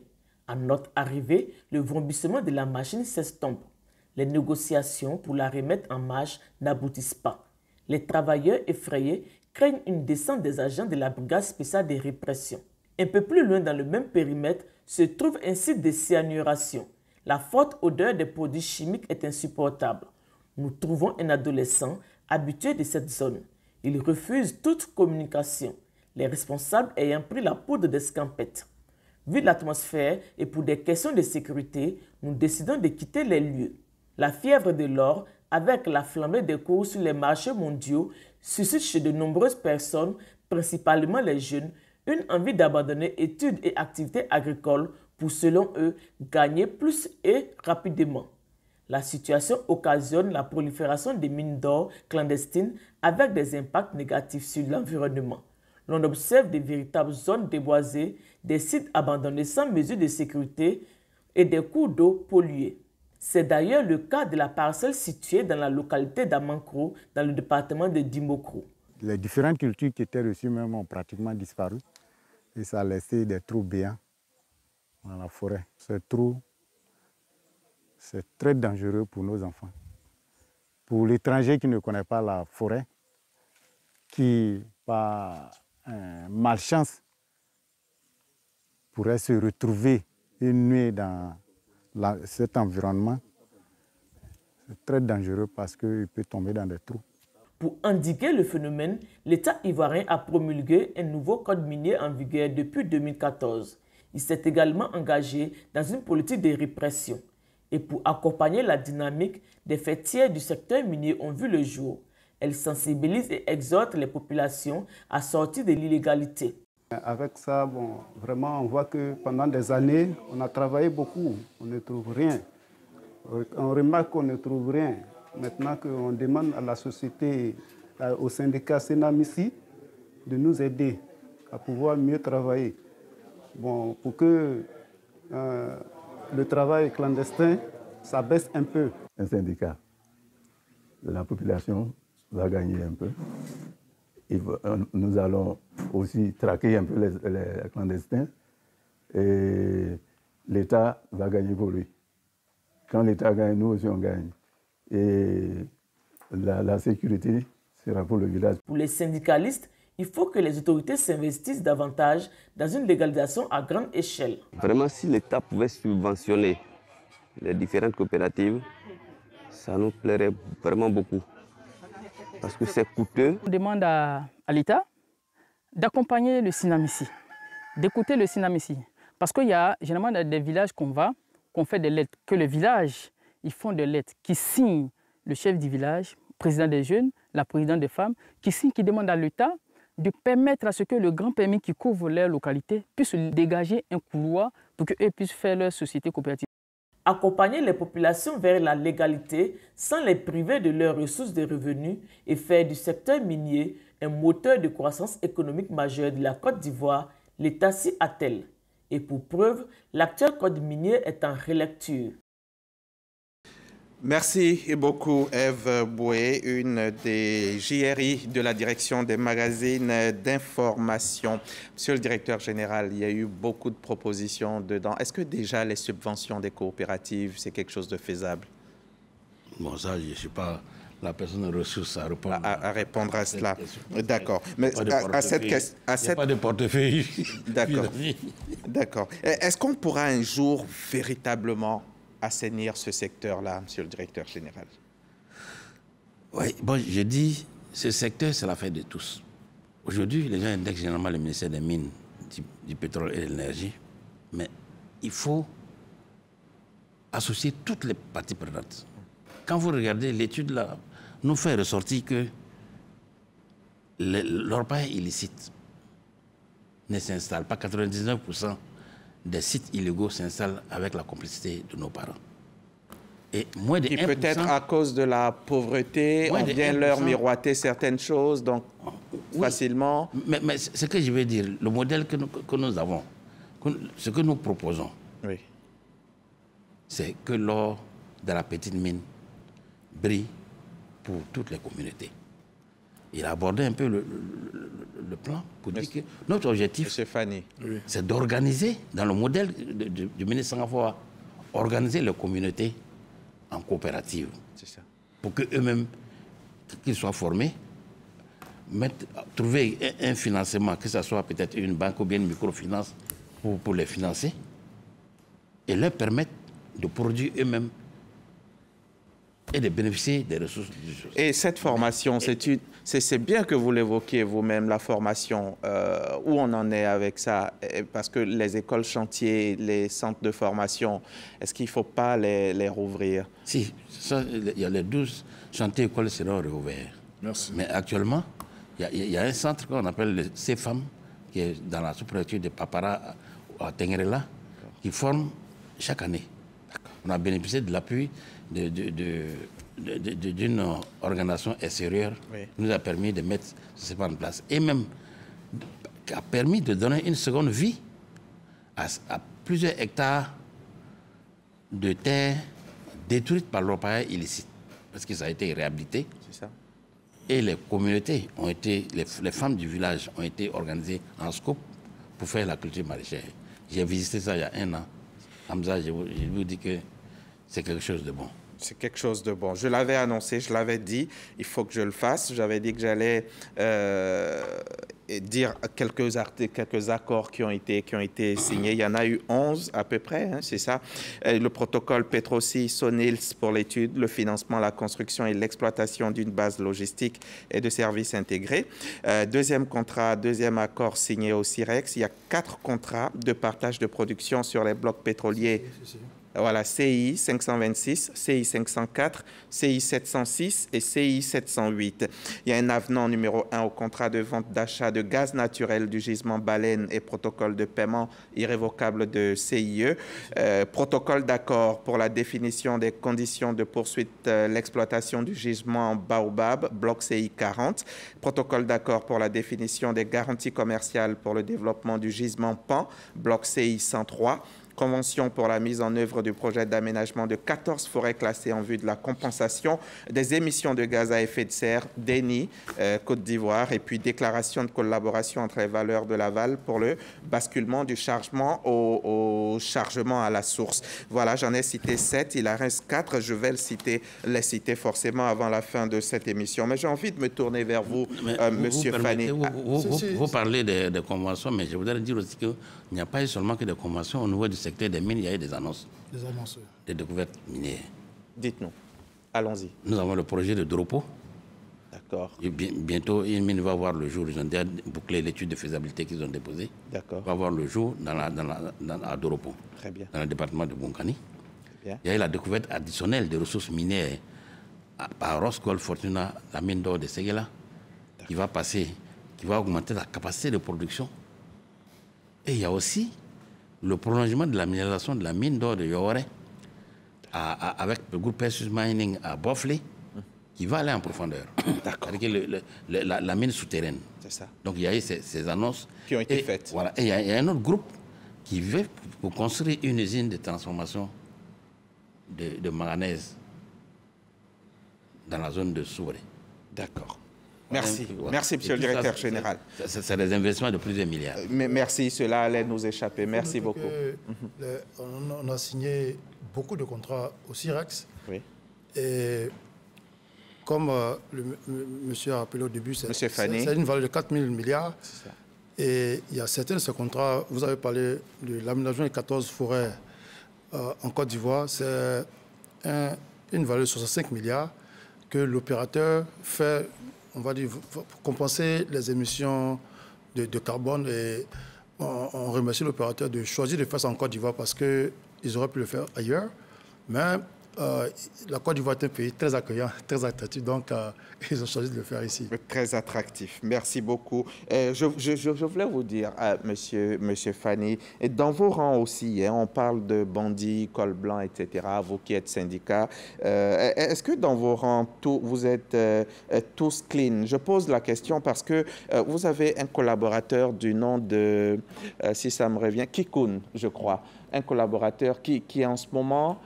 À notre arrivée, le vrombissement de la machine s'estompe. Les négociations pour la remettre en marche n'aboutissent pas. Les travailleurs effrayés craignent une descente des agents de la brigade spéciale de répression. Un peu plus loin dans le même périmètre se trouve un site de cyanuration. La forte odeur des produits chimiques est insupportable. Nous trouvons un adolescent habitué de cette zone. Il refuse toute communication, les responsables ayant pris la poudre d'escampette. Vu l'atmosphère et pour des questions de sécurité, nous décidons de quitter les lieux. La fièvre de l'or, avec la flambée des cours sur les marchés mondiaux, suscite chez de nombreuses personnes, principalement les jeunes, une envie d'abandonner études et activités agricoles pour, selon eux, gagner plus et rapidement. La situation occasionne la prolifération des mines d'or clandestines avec des impacts négatifs sur l'environnement. L'on observe de véritables zones déboisées, des sites abandonnés sans mesure de sécurité et des cours d'eau pollués. C'est d'ailleurs le cas de la parcelle située dans la localité d'Amankro, dans le département de Dimokro. Les différentes cultures qui étaient reçues même ont pratiquement disparu et ça a laissé des trous béants dans la forêt. Ces trous, c'est très dangereux pour nos enfants. Pour l'étranger qui ne connaît pas la forêt, qui, par malchance, pourrait se retrouver une nuit dans cet environnement, c'est très dangereux parce qu'il peut tomber dans des trous. Pour endiguer le phénomène, l'État ivoirien a promulgué un nouveau code minier en vigueur depuis 2014. Il s'est également engagé dans une politique de répression. Et pour accompagner la dynamique, des fêtières du secteur minier ont vu le jour. Elles sensibilisent et exhortent les populations à sortir de l'illégalité. Avec ça, vraiment, on voit que pendant des années, on a travaillé beaucoup, on ne trouve rien. On remarque qu'on ne trouve rien. Maintenant qu'on demande à la société, au syndicat Senamissi, de nous aider à pouvoir mieux travailler. Pour que le travail clandestin, ça baisse un peu. Un syndicat de la population va gagner un peu. Nous allons aussi traquer un peu les clandestins et l'État va gagner pour lui. Quand l'État gagne, nous aussi on gagne. Et la sécurité sera pour le village. Pour les syndicalistes, il faut que les autorités s'investissent davantage dans une légalisation à grande échelle. Vraiment, si l'État pouvait subventionner les différentes coopératives, ça nous plairait vraiment beaucoup. Parce que c'est coûteux. On demande à l'État d'accompagner le Senamissi, d'écouter le Senamissi. Parce qu'il y a généralement des villages qu'on fait des lettres, que le village, ils font des lettres, qui signent le chef du village, président des jeunes, la présidente des femmes, qui signent, qui demandent à l'État de permettre à ce que le grand permis qui couvre leur localité puisse dégager un couloir pour qu'eux puissent faire leur société coopérative. Accompagner les populations vers la légalité sans les priver de leurs ressources de revenus et faire du secteur minier un moteur de croissance économique majeur de la Côte d'Ivoire, l'État s'y attelle. Et pour preuve, l'actuel code minier est en relecture. Merci beaucoup, Ève Boué, une des JRI de la direction des magazines d'information. Monsieur le directeur général, il y a eu beaucoup de propositions dedans. Est-ce que déjà les subventions des coopératives, c'est quelque chose de faisable? Bon, ça, je ne suis pas la personne de ressources à répondre à cela. D'accord. Mais à cette question... Il n'y a pas de portefeuille. D'accord. D'accord. Est-ce qu'on pourra un jour véritablement assainir ce secteur-là, monsieur le directeur général? Oui, bon, je dis, ce secteur, c'est l'affaire de tous. Aujourd'hui, les gens indexent généralement le ministère des Mines, du pétrole et de l'énergie, mais il faut associer toutes les parties prenantes. Quand vous regardez l'étude là, nous fait ressortir que l'orpaillage illicite ne s'installe pas. 99% des sites illégaux s'installent avec la complicité de nos parents. Et moins de 1%... Et peut-être à cause de la pauvreté, on vient leur miroiter certaines choses, donc facilement... Mais ce que je veux dire, le modèle que nous avons, ce que nous proposons, c'est que l'or de la petite mine brille pour toutes les communautés. Il a abordé un peu le plan pour dire que notre objectif, c'est d'organiser, dans le modèle du ministre Sangafoa, organiser les communautés en coopérative. C'est ça. Pour qu'eux-mêmes, qu'ils soient formés, trouver un financement, que ce soit peut-être une banque ou bien une microfinance, pour les financer, et leur permettre de produire eux-mêmes et de bénéficier des ressources du social. Et cette formation, c'est bien que vous l'évoquiez vous-même, la formation, où on en est avec ça, parce que les écoles chantiers, les centres de formation, est-ce qu'il ne faut pas les rouvrir? Si, il y a les 12 chantiers écoles qui seront rouverts. Merci. Mais actuellement, il y a un centre qu'on appelle le CFAM, qui est dans la sous-préfecture de Papara, à Tengrela, qui forme chaque année. On a bénéficié de l'appui d'une organisation extérieure qui nous a permis de mettre ce en place. Et même qui a permis de donner une seconde vie à plusieurs hectares de terre détruites par l'orpaillage illicite. Parce que ça a été réhabilité. C'est ça. Et les communautés ont été, les femmes du village ont été organisées en scope pour faire la culture maraîchère. J'ai visité ça il y a 1 an. Hamza, je vous dis que c'est quelque chose de bon. C'est quelque chose de bon. Je l'avais annoncé, je l'avais dit, il faut que je le fasse. J'avais dit que j'allais dire quelques accords qui ont été signés. Il y en a eu 11 à peu près, hein, c'est ça. Le protocole Petrosi-Sonils pour l'étude, le financement, la construction et l'exploitation d'une base logistique et de services intégrés. Deuxième contrat, deuxième accord signé au CIREX. Il y a 4 contrats de partage de production sur les blocs pétroliers. Voilà, CI 526, CI 504, CI 706 et CI 708. Il y a un avenant numéro 1 au contrat de vente d'achat de gaz naturel du gisement Baleine et protocole de paiement irrévocable de CIE. Protocole d'accord pour la définition des conditions de poursuite l'exploitation du gisement Baobab, bloc CI 40. Protocole d'accord pour la définition des garanties commerciales pour le développement du gisement Pan, bloc CI 103. Convention pour la mise en œuvre du projet d'aménagement de 14 forêts classées en vue de la compensation des émissions de gaz à effet de serre d'ENI, Côte d'Ivoire, et puis déclaration de collaboration entre les valeurs de l'aval pour le basculement du chargement au chargement à la source. Voilà, j'en ai cité 7, il en reste 4, je vais les citer forcément avant la fin de cette émission. Mais j'ai envie de me tourner vers vous, Monsieur Fanny. Vous parlez des conventions, mais je voudrais dire aussi qu'il n'y a pas eu seulement que des conventions au niveau du secteur des mines, il y a eu des annonces. Des annonces. Des découvertes minières. Dites-nous. Allons-y. Nous avons le projet de Dropo, D'accord. Et bientôt, une mine va voir le jour. Ils ont déjà bouclé l'étude de faisabilité qu'ils ont déposée. D'accord. Va voir le jour à Doropo. Très bien. Dans le département de Bonkani. Bien. Il y a eu la découverte additionnelle des ressources minières par Rosgold Fortuna, la mine d'or de Séguéla, qui va augmenter la capacité de production. Et il y a aussi le prolongement de la minéralisation de la mine d'or de Yaware avec le groupe Perseus Mining à Boflé, qui va aller en profondeur. D'accord. Avec la mine souterraine. C'est ça. Donc il y a eu ces annonces. Qui ont été faites. Voilà. Et il y a un autre groupe qui veut pour construire une usine de transformation de manganèse dans la zone de Souré. D'accord. Merci. Voilà. Merci, monsieur le directeur général. C'est des investissements de plusieurs milliards. Merci, cela allait nous échapper. Merci beaucoup. On a signé beaucoup de contrats au CIREX. Oui. Et comme le monsieur a rappelé au début, c'est une valeur de 4 000 milliards. Ça. Et il y a certains de ces contrats, vous avez parlé de l'aménagement des 14 forêts en Côte d'Ivoire, c'est une valeur de 65 milliards que l'opérateur fait, on va dire, pour compenser les émissions de carbone. Et on remercie l'opérateur de choisir de faire ça en Côte d'Ivoire parce qu'ils auraient pu le faire ailleurs. Mais la Côte d'Ivoire est un pays très accueillant, très attractif, donc ils ont choisi de le faire ici. Très attractif. Merci beaucoup. Je voulais vous dire, monsieur Fani, et dans vos rangs aussi, on parle de bandits, col blanc, etc., vous qui êtes syndicat, est-ce que dans vos rangs, vous êtes tous clean? Je pose la question parce que vous avez un collaborateur du nom de, si ça me revient, Kikoun, je crois, un collaborateur qui en ce moment...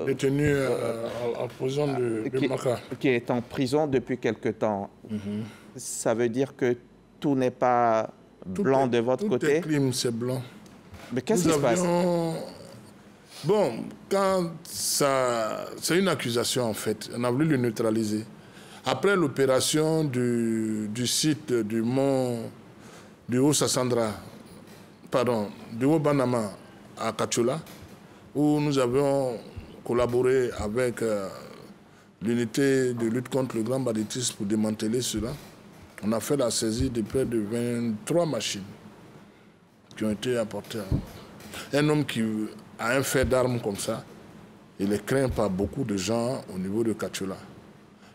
détenu en prison de Maka. Qui est en prison depuis quelque temps. Ça veut dire que tout n'est pas blanc de votre côté? Tout est clean, c'est blanc. Mais qu'est-ce qui se passe? Bon, quand ça... C'est une accusation, en fait. On a voulu le neutraliser. Après l'opération du site du mont du Haut-Sassandra, pardon, du Haut-Banama à Kachula, où nous avions collaboré avec l'unité de lutte contre le grand banditisme pour démanteler cela. On a fait la saisie de près de 23 machines qui ont été apportées. Un homme qui a un fait d'armes comme ça, il est craint par beaucoup de gens au niveau de Kachula.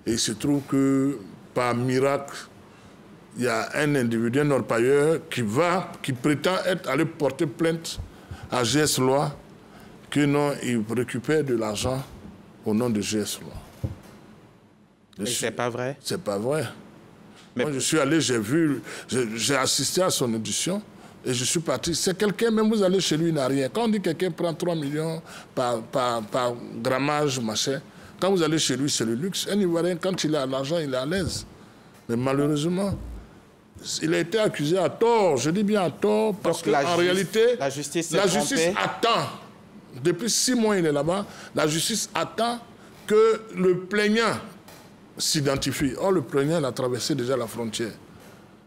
Et il se trouve que, par miracle, il y a un individu, un orpailleur, qui prétend être allé porter plainte à GS Loi, que non, il récupère de l'argent au nom de GS Loi. Mais c'est pas vrai? C'est pas vrai. Mais moi, je suis allé, j'ai assisté à son audition et je suis parti. C'est quelqu'un, même vous allez chez lui, il n'a rien. Quand on dit que quelqu'un prend 3 millions par grammage, machin, quand vous allez chez lui, c'est le luxe. Un Ivoirien, quand il a l'argent, il est à l'aise. Mais malheureusement, il a été accusé à tort. Je dis bien à tort, parce qu'en réalité, la justice attend. Depuis 6 mois, il est là-bas. La justice attend que le plaignant s'identifie. Or, le plaignant, il a traversé déjà la frontière.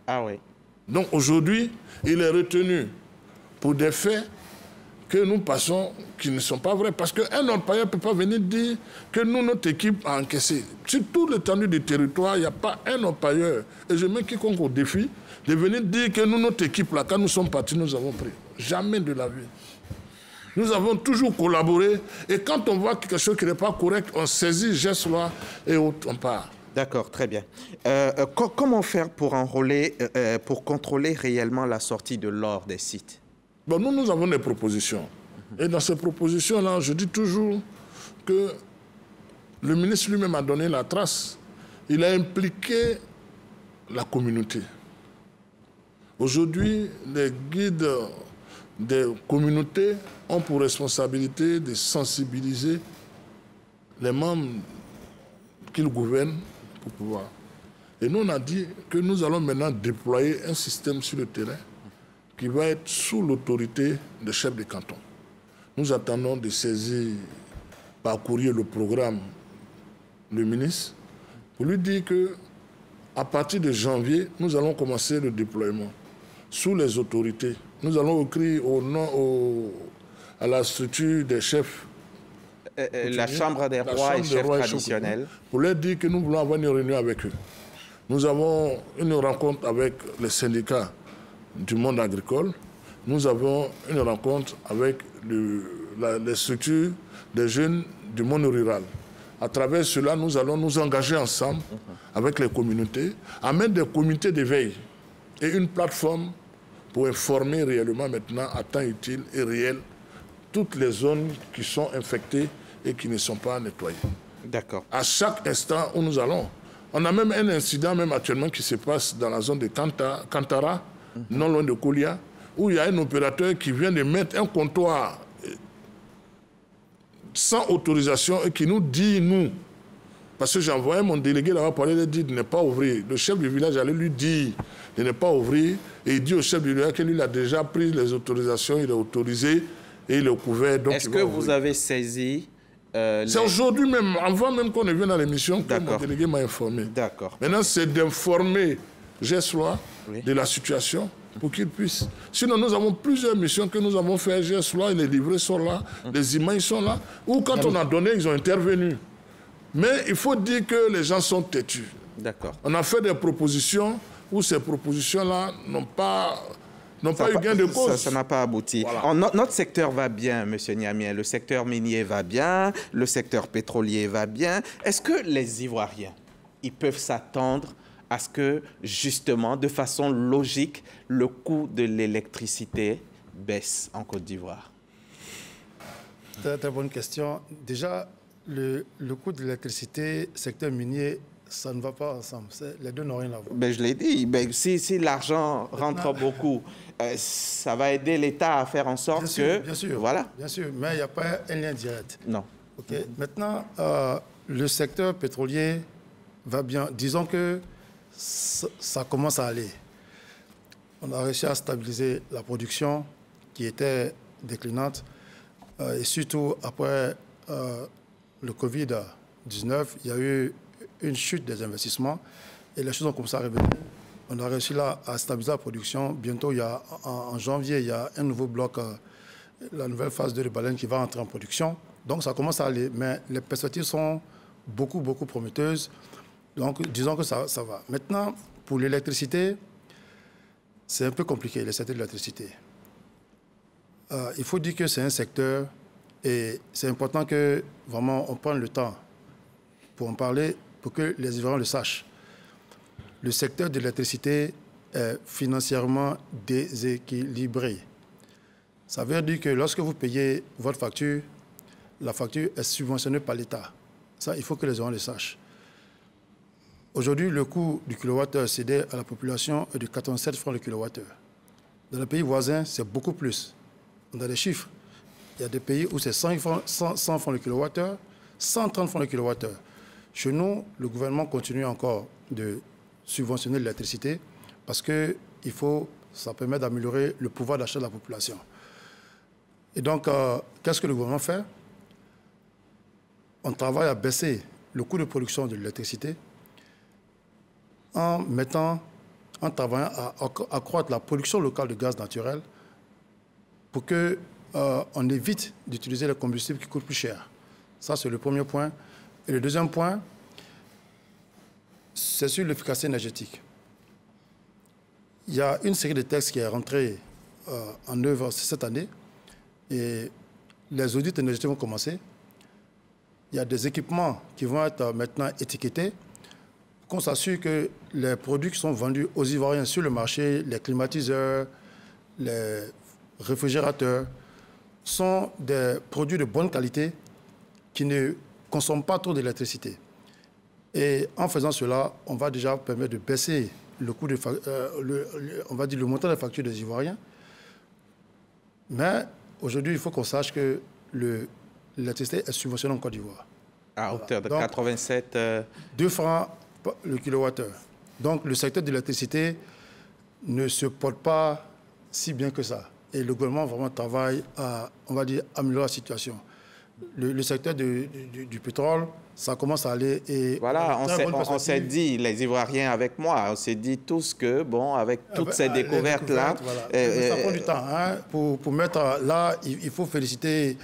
Ah oui. Donc, aujourd'hui, il est retenu pour des faits que nous passons qui ne sont pas vrais. Parce qu'un orpailleur ne peut pas venir dire que nous, notre équipe a encaissé. Sur tout l'étendue du territoire, il n'y a pas un orpailleur. Et je mets quiconque au défi de venir dire que nous, notre équipe, là, quand nous sommes partis, nous avons pris. Jamais de la vie. Nous avons toujours collaboré et quand on voit quelque chose qui n'est pas correct, on saisit geste loi et on part. D'accord, très bien. Comment faire pour enrôler, pour contrôler réellement la sortie de l'or des sites? Bon, nous avons des propositions. Et dans ces propositions-là, je dis toujours que le ministre lui-même a donné la trace. Il a impliqué la communauté. Aujourd'hui, les guides des communautés ont pour responsabilité de sensibiliser les membres qu'ils gouvernent pour pouvoir. Et nous, on a dit que nous allons maintenant déployer un système sur le terrain qui va être sous l'autorité des chefs de canton. Nous attendons de saisir par courrier le programme du ministre pour lui dire qu'à partir de janvier, nous allons commencer le déploiement sous les autorités. Nous allons écrire à la structure des chefs. La chambre des rois et chefs traditionnels. Pour leur dire que nous voulons avoir une réunion avec eux. Nous avons une rencontre avec les syndicats du monde agricole. Nous avons une rencontre avec les structures des jeunes du monde rural. À travers cela, nous allons nous engager ensemble avec les communautés, à mettre des comités d'éveil et une plateforme pour informer réellement maintenant à temps utile et réel toutes les zones qui sont infectées et qui ne sont pas nettoyées. D'accord. À chaque instant où nous allons. On a même un incident même actuellement qui se passe dans la zone de Kantara, non loin de Koulia, où il y a un opérateur qui vient de mettre un comptoir sans autorisation et qui nous dit, nous, parce que j'ai envoyé mon délégué là-bas pour aller dire de ne pas ouvrir. Le chef du village allait lui dire de ne pas ouvrir et il dit au chef du village qu'il a déjà pris les autorisations, il est autorisé et il est couvert. Est-ce que vous avez saisi c'est aujourd'hui même, avant même qu'on ne vienne dans l'émission, que mon délégué m'a informé. D'accord. Maintenant, c'est d'informer GESLOA de la situation pour qu'il puisse. Sinon, nous avons plusieurs missions que nous avons fait. GESLOA, les livrets sont là, les images sont là. Ou quand on a donné, ils ont intervenu. Mais il faut dire que les gens sont têtus. D'accord. On a fait des propositions où ces propositions-là n'ont pas eu gain de cause. Ça n'a pas abouti. Voilà. Notre secteur va bien, M. Niamien. Le secteur minier va bien, le secteur pétrolier va bien. Est-ce que les Ivoiriens, ils peuvent s'attendre à ce que, justement, de façon logique, le coût de l'électricité baisse en Côte d'Ivoire? Très, très bonne question. Déjà, le coût de l'électricité, secteur minier, ça ne va pas ensemble. Les deux n'ont rien à voir. Ben, je l'ai dit, si l'argent rentre beaucoup, ça va aider l'État à faire en sorte Bien sûr, voilà. Bien sûr, mais il n'y a pas un lien direct. Non. Okay. Maintenant, le secteur pétrolier va bien. Disons que ça commence à aller. On a réussi à stabiliser la production qui était déclinante. Et surtout, après le Covid-19, il y a eu une chute des investissements et les choses ont commencé à revenir. On a réussi là à stabiliser la production. Bientôt, en janvier, il y a un nouveau bloc, la nouvelle phase 2 de baleine qui va entrer en production. Donc, ça commence à aller. Mais les perspectives sont beaucoup, beaucoup prometteuses. Donc, disons que ça va. Maintenant, pour l'électricité, c'est un peu compliqué, le secteur de l'électricité. Il faut dire que c'est un secteur et c'est important que vraiment on prenne le temps pour en parler, pour que les Ivoiriens le sachent. Le secteur de l'électricité est financièrement déséquilibré. Ça veut dire que lorsque vous payez votre facture, la facture est subventionnée par l'État. Ça, il faut que les Ivoiriens le sachent. Aujourd'hui, le coût du kilowattheure cédé à la population est de 87 francs le kilowattheure. Dans les pays voisins, c'est beaucoup plus. On a des chiffres. Il y a des pays où c'est 100 francs le kilowattheure, 130 francs le kilowattheure. Chez nous, le gouvernement continue encore de subventionner l'électricité parce que ça permet d'améliorer le pouvoir d'achat de la population. Et donc, qu'est-ce que le gouvernement fait? On travaille à baisser le coût de production de l'électricité en travaillant à accroître la production locale de gaz naturel pour qu'on évite d'utiliser les combustibles qui coûtent plus cher. Ça, c'est le premier point. Et le deuxième point, c'est sur l'efficacité énergétique. Il y a une série de textes qui est rentrée en œuvre cette année et les audits énergétiques vont commencer. Il y a des équipements qui vont être maintenant étiquetés pour qu'on s'assure que les produits qui sont vendus aux Ivoiriens sur le marché, les climatiseurs, les réfrigérateurs, sont des produits de bonne qualité qui ne consomment pas trop d'électricité. Et en faisant cela, on va déjà permettre de baisser le coût le montant des factures des Ivoiriens. Mais aujourd'hui, il faut qu'on sache que l'électricité est subventionnée en Côte d'Ivoire. À hauteur de 87... 2 francs le kilowattheure. Donc le secteur de l'électricité ne se porte pas si bien que ça. Et le gouvernement vraiment travaille à, on va dire, améliorer la situation. Le secteur du pétrole, ça commence à aller. Et voilà, on s'est dit, les Ivoiriens avec moi, on s'est dit tous que, bon, avec toutes ces découvertes-là... Voilà. Ça prend du temps. Hein, pour mettre là, il faut féliciter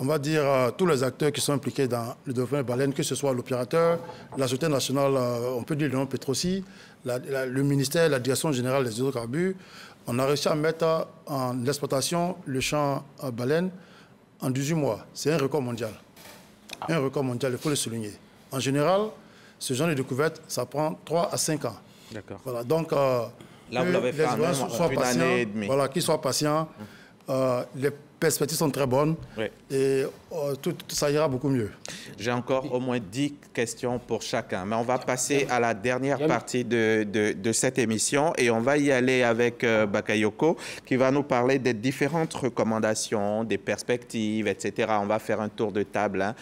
on va dire, tous les acteurs qui sont impliqués dans le développement des baleines, que ce soit l'opérateur, la Société nationale, on peut dire le nom Petrosi, le ministère, la Direction générale des hydrocarbures, on a réussi à mettre en exploitation le champ baleine en 18 mois. C'est un record mondial. Un record mondial, il faut le souligner. En général, ce genre de découverte, ça prend 3 à 5 ans. D'accord. Voilà, donc, là, vous l'avez fait en une année et demie. Voilà, qu'ils soient patients. Les perspectives sont très bonnes et tout ça ira beaucoup mieux. J'ai encore au moins 10 questions pour chacun, mais on va passer à la dernière partie de cette émission et on va y aller avec Bakayoko qui va nous parler des différentes recommandations, des perspectives, etc. On va faire un tour de table. Hein.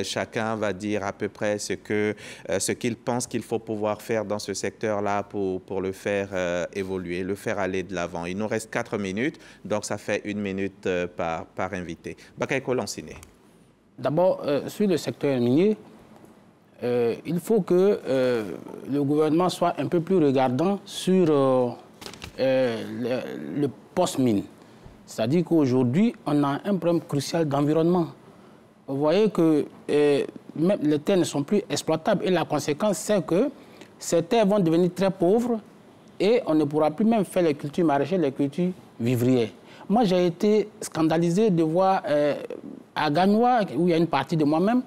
Chacun va dire à peu près ce qu'il pense qu'il faut pouvoir faire dans ce secteur-là pour le faire évoluer, le faire aller de l'avant. Il nous reste 4 minutes, donc ça fait 1 minute par invité. Bakayoko Lanciné. D'abord, sur le secteur minier, il faut que le gouvernement soit un peu plus regardant sur le post-mine. C'est-à-dire qu'aujourd'hui, on a un problème crucial d'environnement. Vous voyez que même les terres ne sont plus exploitables et la conséquence, c'est que ces terres vont devenir très pauvres et on ne pourra plus même faire les cultures maraîchères, les cultures vivrières. Moi, j'ai été scandalisé de voir à Gagnoua, où il y a une partie de moi-même,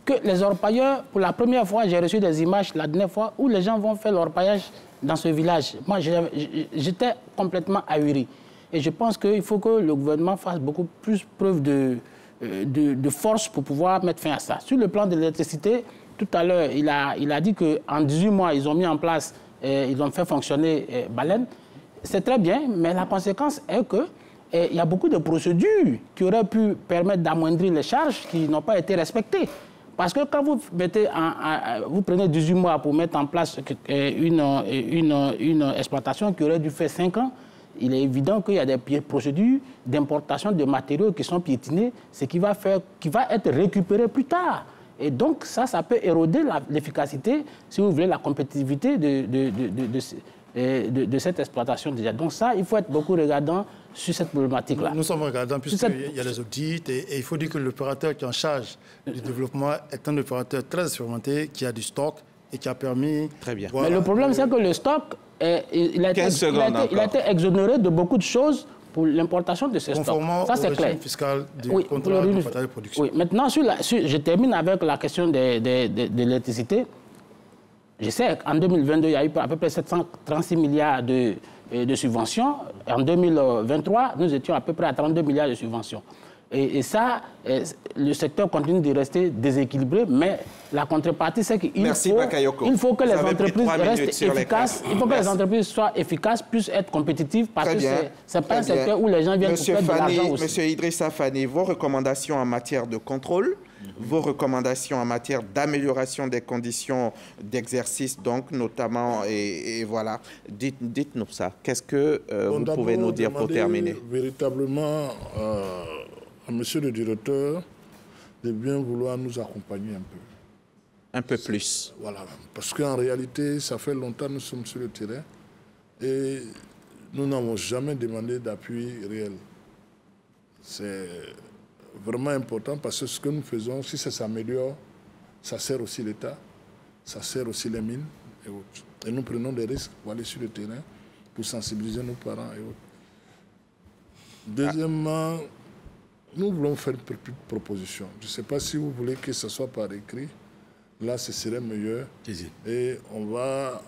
que les orpailleurs, pour la première fois, j'ai reçu des images la dernière fois où les gens vont faire l'orpaillage dans ce village. Moi, j'étais complètement ahuri. Et je pense qu'il faut que le gouvernement fasse beaucoup plus preuve de force pour pouvoir mettre fin à ça. Sur le plan de l'électricité, tout à l'heure, il a dit qu'en 18 mois, ils ont mis en place, ils ont fait fonctionner Baleine. C'est très bien, mais la conséquence est que il y a beaucoup de procédures qui auraient pu permettre d'amoindrir les charges qui n'ont pas été respectées. Parce que quand vous prenez 18 mois pour mettre en place une exploitation qui aurait dû faire 5 ans, il est évident qu'il y a des procédures d'importation de matériaux qui sont piétinés, ce qui va être récupéré plus tard. Et donc ça peut éroder l'efficacité, si vous voulez, la compétitivité de cette exploitation déjà. Donc ça, il faut être beaucoup regardant sur cette problématique-là. Nous sommes regardants puisqu'il y a les audits et il faut dire que l'opérateur qui est en charge du développement est un opérateur très expérimenté qui a du stock et qui a permis... Très bien. Voilà. Mais le problème, c'est que le stock, il a été exonéré de beaucoup de choses pour l'importation de ces stocks. Ça, c'est clair. Fiscal du contrat de partage de production. Oui, maintenant, je termine avec la question de l'électricité. Je sais qu'en 2022, il y a eu à peu près 736 milliards de subventions. En 2023, nous étions à peu près à 32 milliards de subventions. Et ça, le secteur continue de rester déséquilibré, mais la contrepartie, c'est qu'il faut que les entreprises restent efficaces. Il faut que les entreprises soient efficaces, puissent être compétitives, parce que ce n'est pas un secteur où les gens viennent pour faire de l'argent aussi. Monsieur Idrissa Fani, vos recommandations en matière de contrôle, vos recommandations en matière d'amélioration des conditions d'exercice, donc notamment, et voilà, dites-nous ça. Qu'est-ce que vous pouvez nous dire pour terminer? Véritablement, à monsieur le directeur de bien vouloir nous accompagner un peu. Un peu plus. Voilà, parce qu'en réalité, ça fait longtemps que nous sommes sur le terrain et nous n'avons jamais demandé d'appui réel. C'est vraiment important parce que ce que nous faisons, si ça s'améliore, ça sert aussi l'État, ça sert aussi les mines et autres. Et nous prenons des risques pour aller sur le terrain, pour sensibiliser nos parents et autres. Deuxièmement, nous voulons faire une petite proposition. Je ne sais pas si vous voulez que ce soit par écrit. Là, ce serait meilleur. Et on va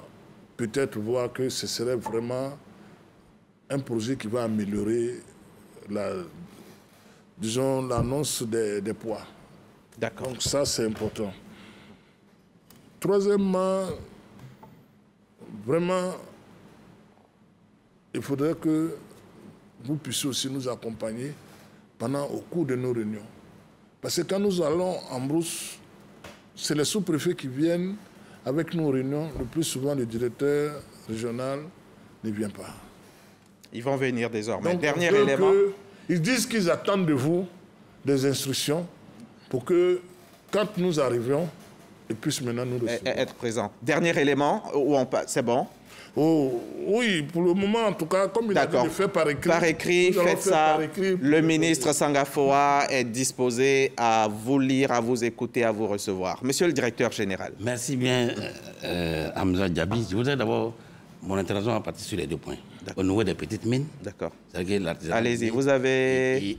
peut-être voir que ce serait vraiment un projet qui va améliorer l'annonce des poids. D'accord. Donc ça, c'est important. Troisièmement, vraiment, il faudrait que vous puissiez aussi nous accompagner au cours de nos réunions. Parce que quand nous allons en brousse, c'est les sous-préfets qui viennent avec nos réunions. Le plus souvent, le directeur régional ne vient pas. Ils vont venir désormais. Donc, dernier élément. Ils disent qu'ils attendent de vous des instructions pour que, quand nous arrivions, ils puissent maintenant nous recevoir. Être présents. Dernier élément, c'est bon? Oh, oui, pour le moment, en tout cas, comme il a dit de faire par écrit. Par écrit, faites ça. Par écrit, le ministre Sangafoa est disposé à vous lire, à vous écouter, à vous recevoir. Monsieur le directeur général. Merci bien, Hamza Diaby. Je voudrais d'abord, mon intervention va partir sur les 2 points. Au niveau des petites mines. D'accord. Allez-y, vous avez...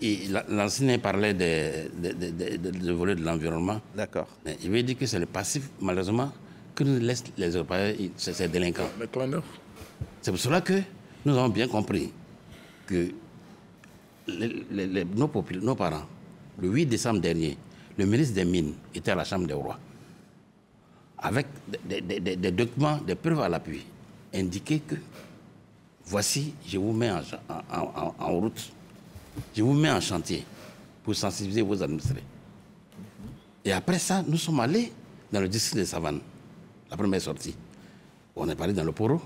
L'enseignant parlait de volet de l'environnement. D'accord. Il veut dire que c'est le passif, malheureusement, que nous laissent les Européens, ces délinquants. C'est pour cela que nous avons bien compris que nos parents, le 8 décembre dernier, le ministre des Mines était à la Chambre des Rois, avec des documents, des preuves à l'appui, indiquaient que voici, je vous mets en route, je vous mets en chantier pour sensibiliser vos administrés. Et après ça, nous sommes allés dans le district de Savane, la première sortie. On est parlé dans le Poro,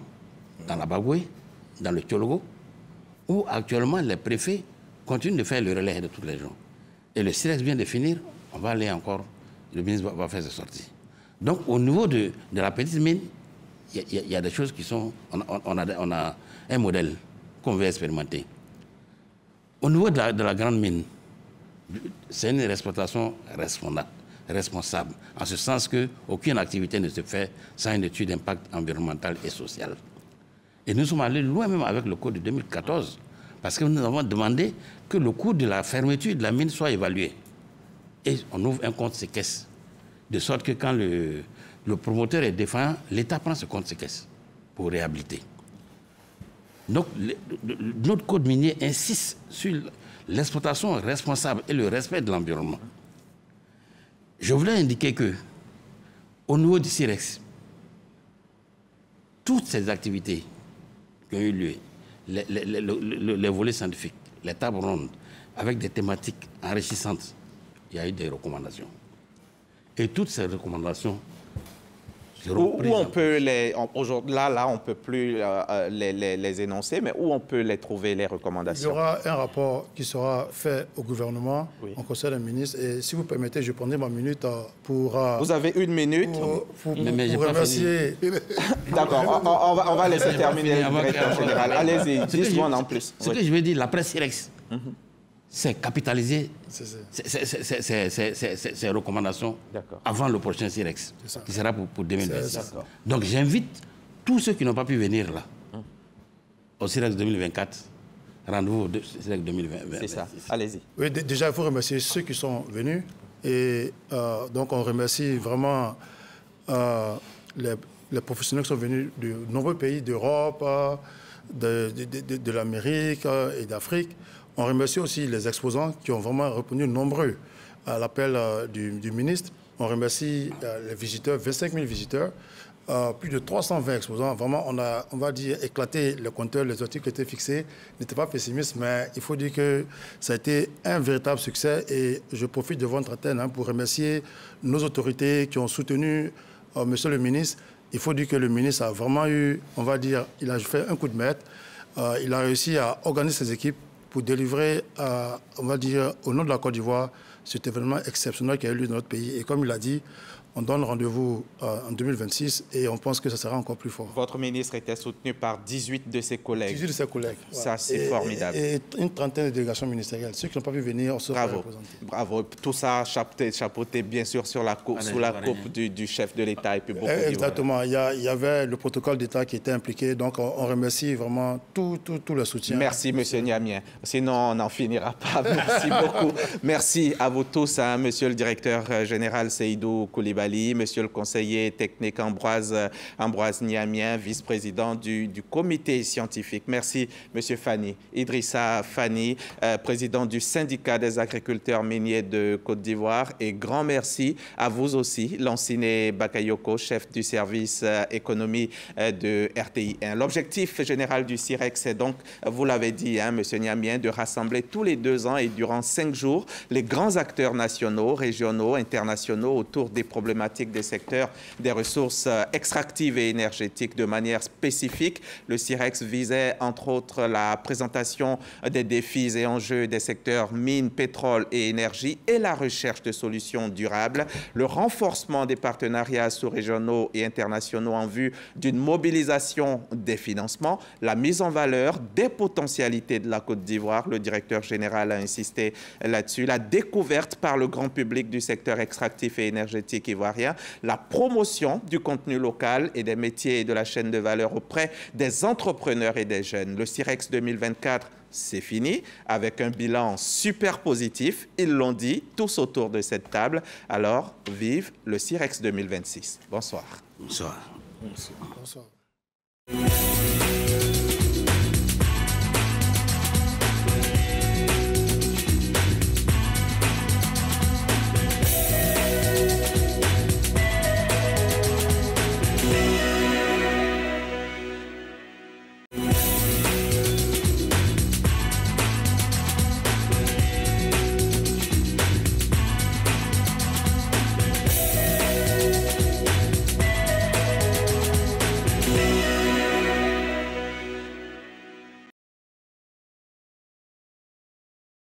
dans la Bagoué, dans le Tchologo, où actuellement les préfets continuent de faire le relais de toutes les gens. Et le SIREX vient de finir, on va aller encore, le ministre va faire ses sorties. Donc au niveau de la petite mine, il y a des choses qui sont... On a un modèle qu'on veut expérimenter. Au niveau de la grande mine, c'est une exploitation responsable, en ce sens qu'aucune activité ne se fait sans une étude d'impact environnemental et social. Et nous sommes allés loin même avec le code de 2014, parce que nous avons demandé que le coût de la fermeture de la mine soit évalué. Et on ouvre un compte séquestre, de sorte que quand le promoteur est défaillant, l'État prend ce compte séquestre pour réhabiliter. Donc, notre code minier insiste sur l'exploitation responsable et le respect de l'environnement. Je voulais indiquer que, au niveau du SIREX, toutes ces activités qui ont eu lieu, les volets scientifiques, les tables rondes, avec des thématiques enrichissantes, il y a eu des recommandations. Et toutes ces recommandations où on peut là, on ne peut plus les énoncer, mais où on peut les trouver, les recommandations? Il y aura un rapport qui sera fait au gouvernement, en conseil des ministres. Et si vous permettez, je prendrai ma minute pour... Vous avez 1 minute. Pour remercier... D'accord, on va laisser terminer le directeur général. Allez-y, 10 secondes en plus. Ce que je veux dire, la presse SIREX, c'est capitaliser ces recommandations avant le prochain SIREX, qui sera pour 2026. Donc j'invite tous ceux qui n'ont pas pu venir là, au SIREX 2024, rendez-vous au SIREX 2026. C'est ça, allez-y. Oui, déjà, il faut remercier ceux qui sont venus. Et donc on remercie vraiment les professionnels qui sont venus de nombreux pays d'Europe, de l'Amérique et d'Afrique. On remercie aussi les exposants qui ont vraiment répondu nombreux à l'appel du ministre. On remercie les visiteurs, 25 000 visiteurs, plus de 320 exposants. Vraiment, on va dire, éclaté le compteur, les objectifs qui étaient fixés. N'étaient pas pessimistes, mais il faut dire que ça a été un véritable succès. Et je profite de votre antenne pour remercier nos autorités qui ont soutenu monsieur le ministre. Il faut dire que le ministre a vraiment eu, on va dire, il a fait un coup de maître. Il a réussi à organiser ses équipes pour délivrer, on va dire, au nom de la Côte d'Ivoire, cet événement exceptionnel qui a eu lieu dans notre pays. Et comme il a dit, on donne rendez-vous en 2026 et on pense que ça sera encore plus fort. Votre ministre était soutenu par 18 de ses collègues. 18 de ses collègues. Ça, c'est formidable. Et une trentaine de délégations ministérielles. Ceux qui n'ont pas pu venir, on sera représentés. Bravo. Tout ça chapeauté, bien sûr, sous la coupe du chef de l'État et puis beaucoup Exactement. Il y avait le protocole d'État qui était impliqué. Donc, on remercie vraiment tout le soutien. Merci, M. Niamien. Sinon, on n'en finira pas. Merci beaucoup. Merci à vous tous, Monsieur le directeur général Seydou Koulibaly, Monsieur le conseiller technique Ambroise Niamien, vice-président du comité scientifique. Merci, Monsieur Fani. Idrissa Fani, président du syndicat des agriculteurs miniers de Côte d'Ivoire. Et grand merci à vous aussi, Lanciné Bakayoko, chef du service économie de RTI 1. L'objectif général du SIREX est donc, vous l'avez dit, Monsieur Niamien, de rassembler tous les 2 ans et durant 5 jours les grands acteurs nationaux, régionaux, internationaux autour des problèmes problématiques des secteurs des ressources extractives et énergétiques de manière spécifique. Le CIREX visait entre autres la présentation des défis et enjeux des secteurs mines, pétrole et énergie et la recherche de solutions durables, le renforcement des partenariats sous-régionaux et internationaux en vue d'une mobilisation des financements, la mise en valeur des potentialités de la Côte d'Ivoire, le directeur général a insisté là-dessus, la découverte par le grand public du secteur extractif et énergétique ivoirien, la promotion du contenu local et des métiers et de la chaîne de valeur auprès des entrepreneurs et des jeunes. Le CIREX 2024, c'est fini, avec un bilan super positif. Ils l'ont dit tous autour de cette table. Alors, vive le CIREX 2026. Bonsoir. Bonsoir. Bonsoir.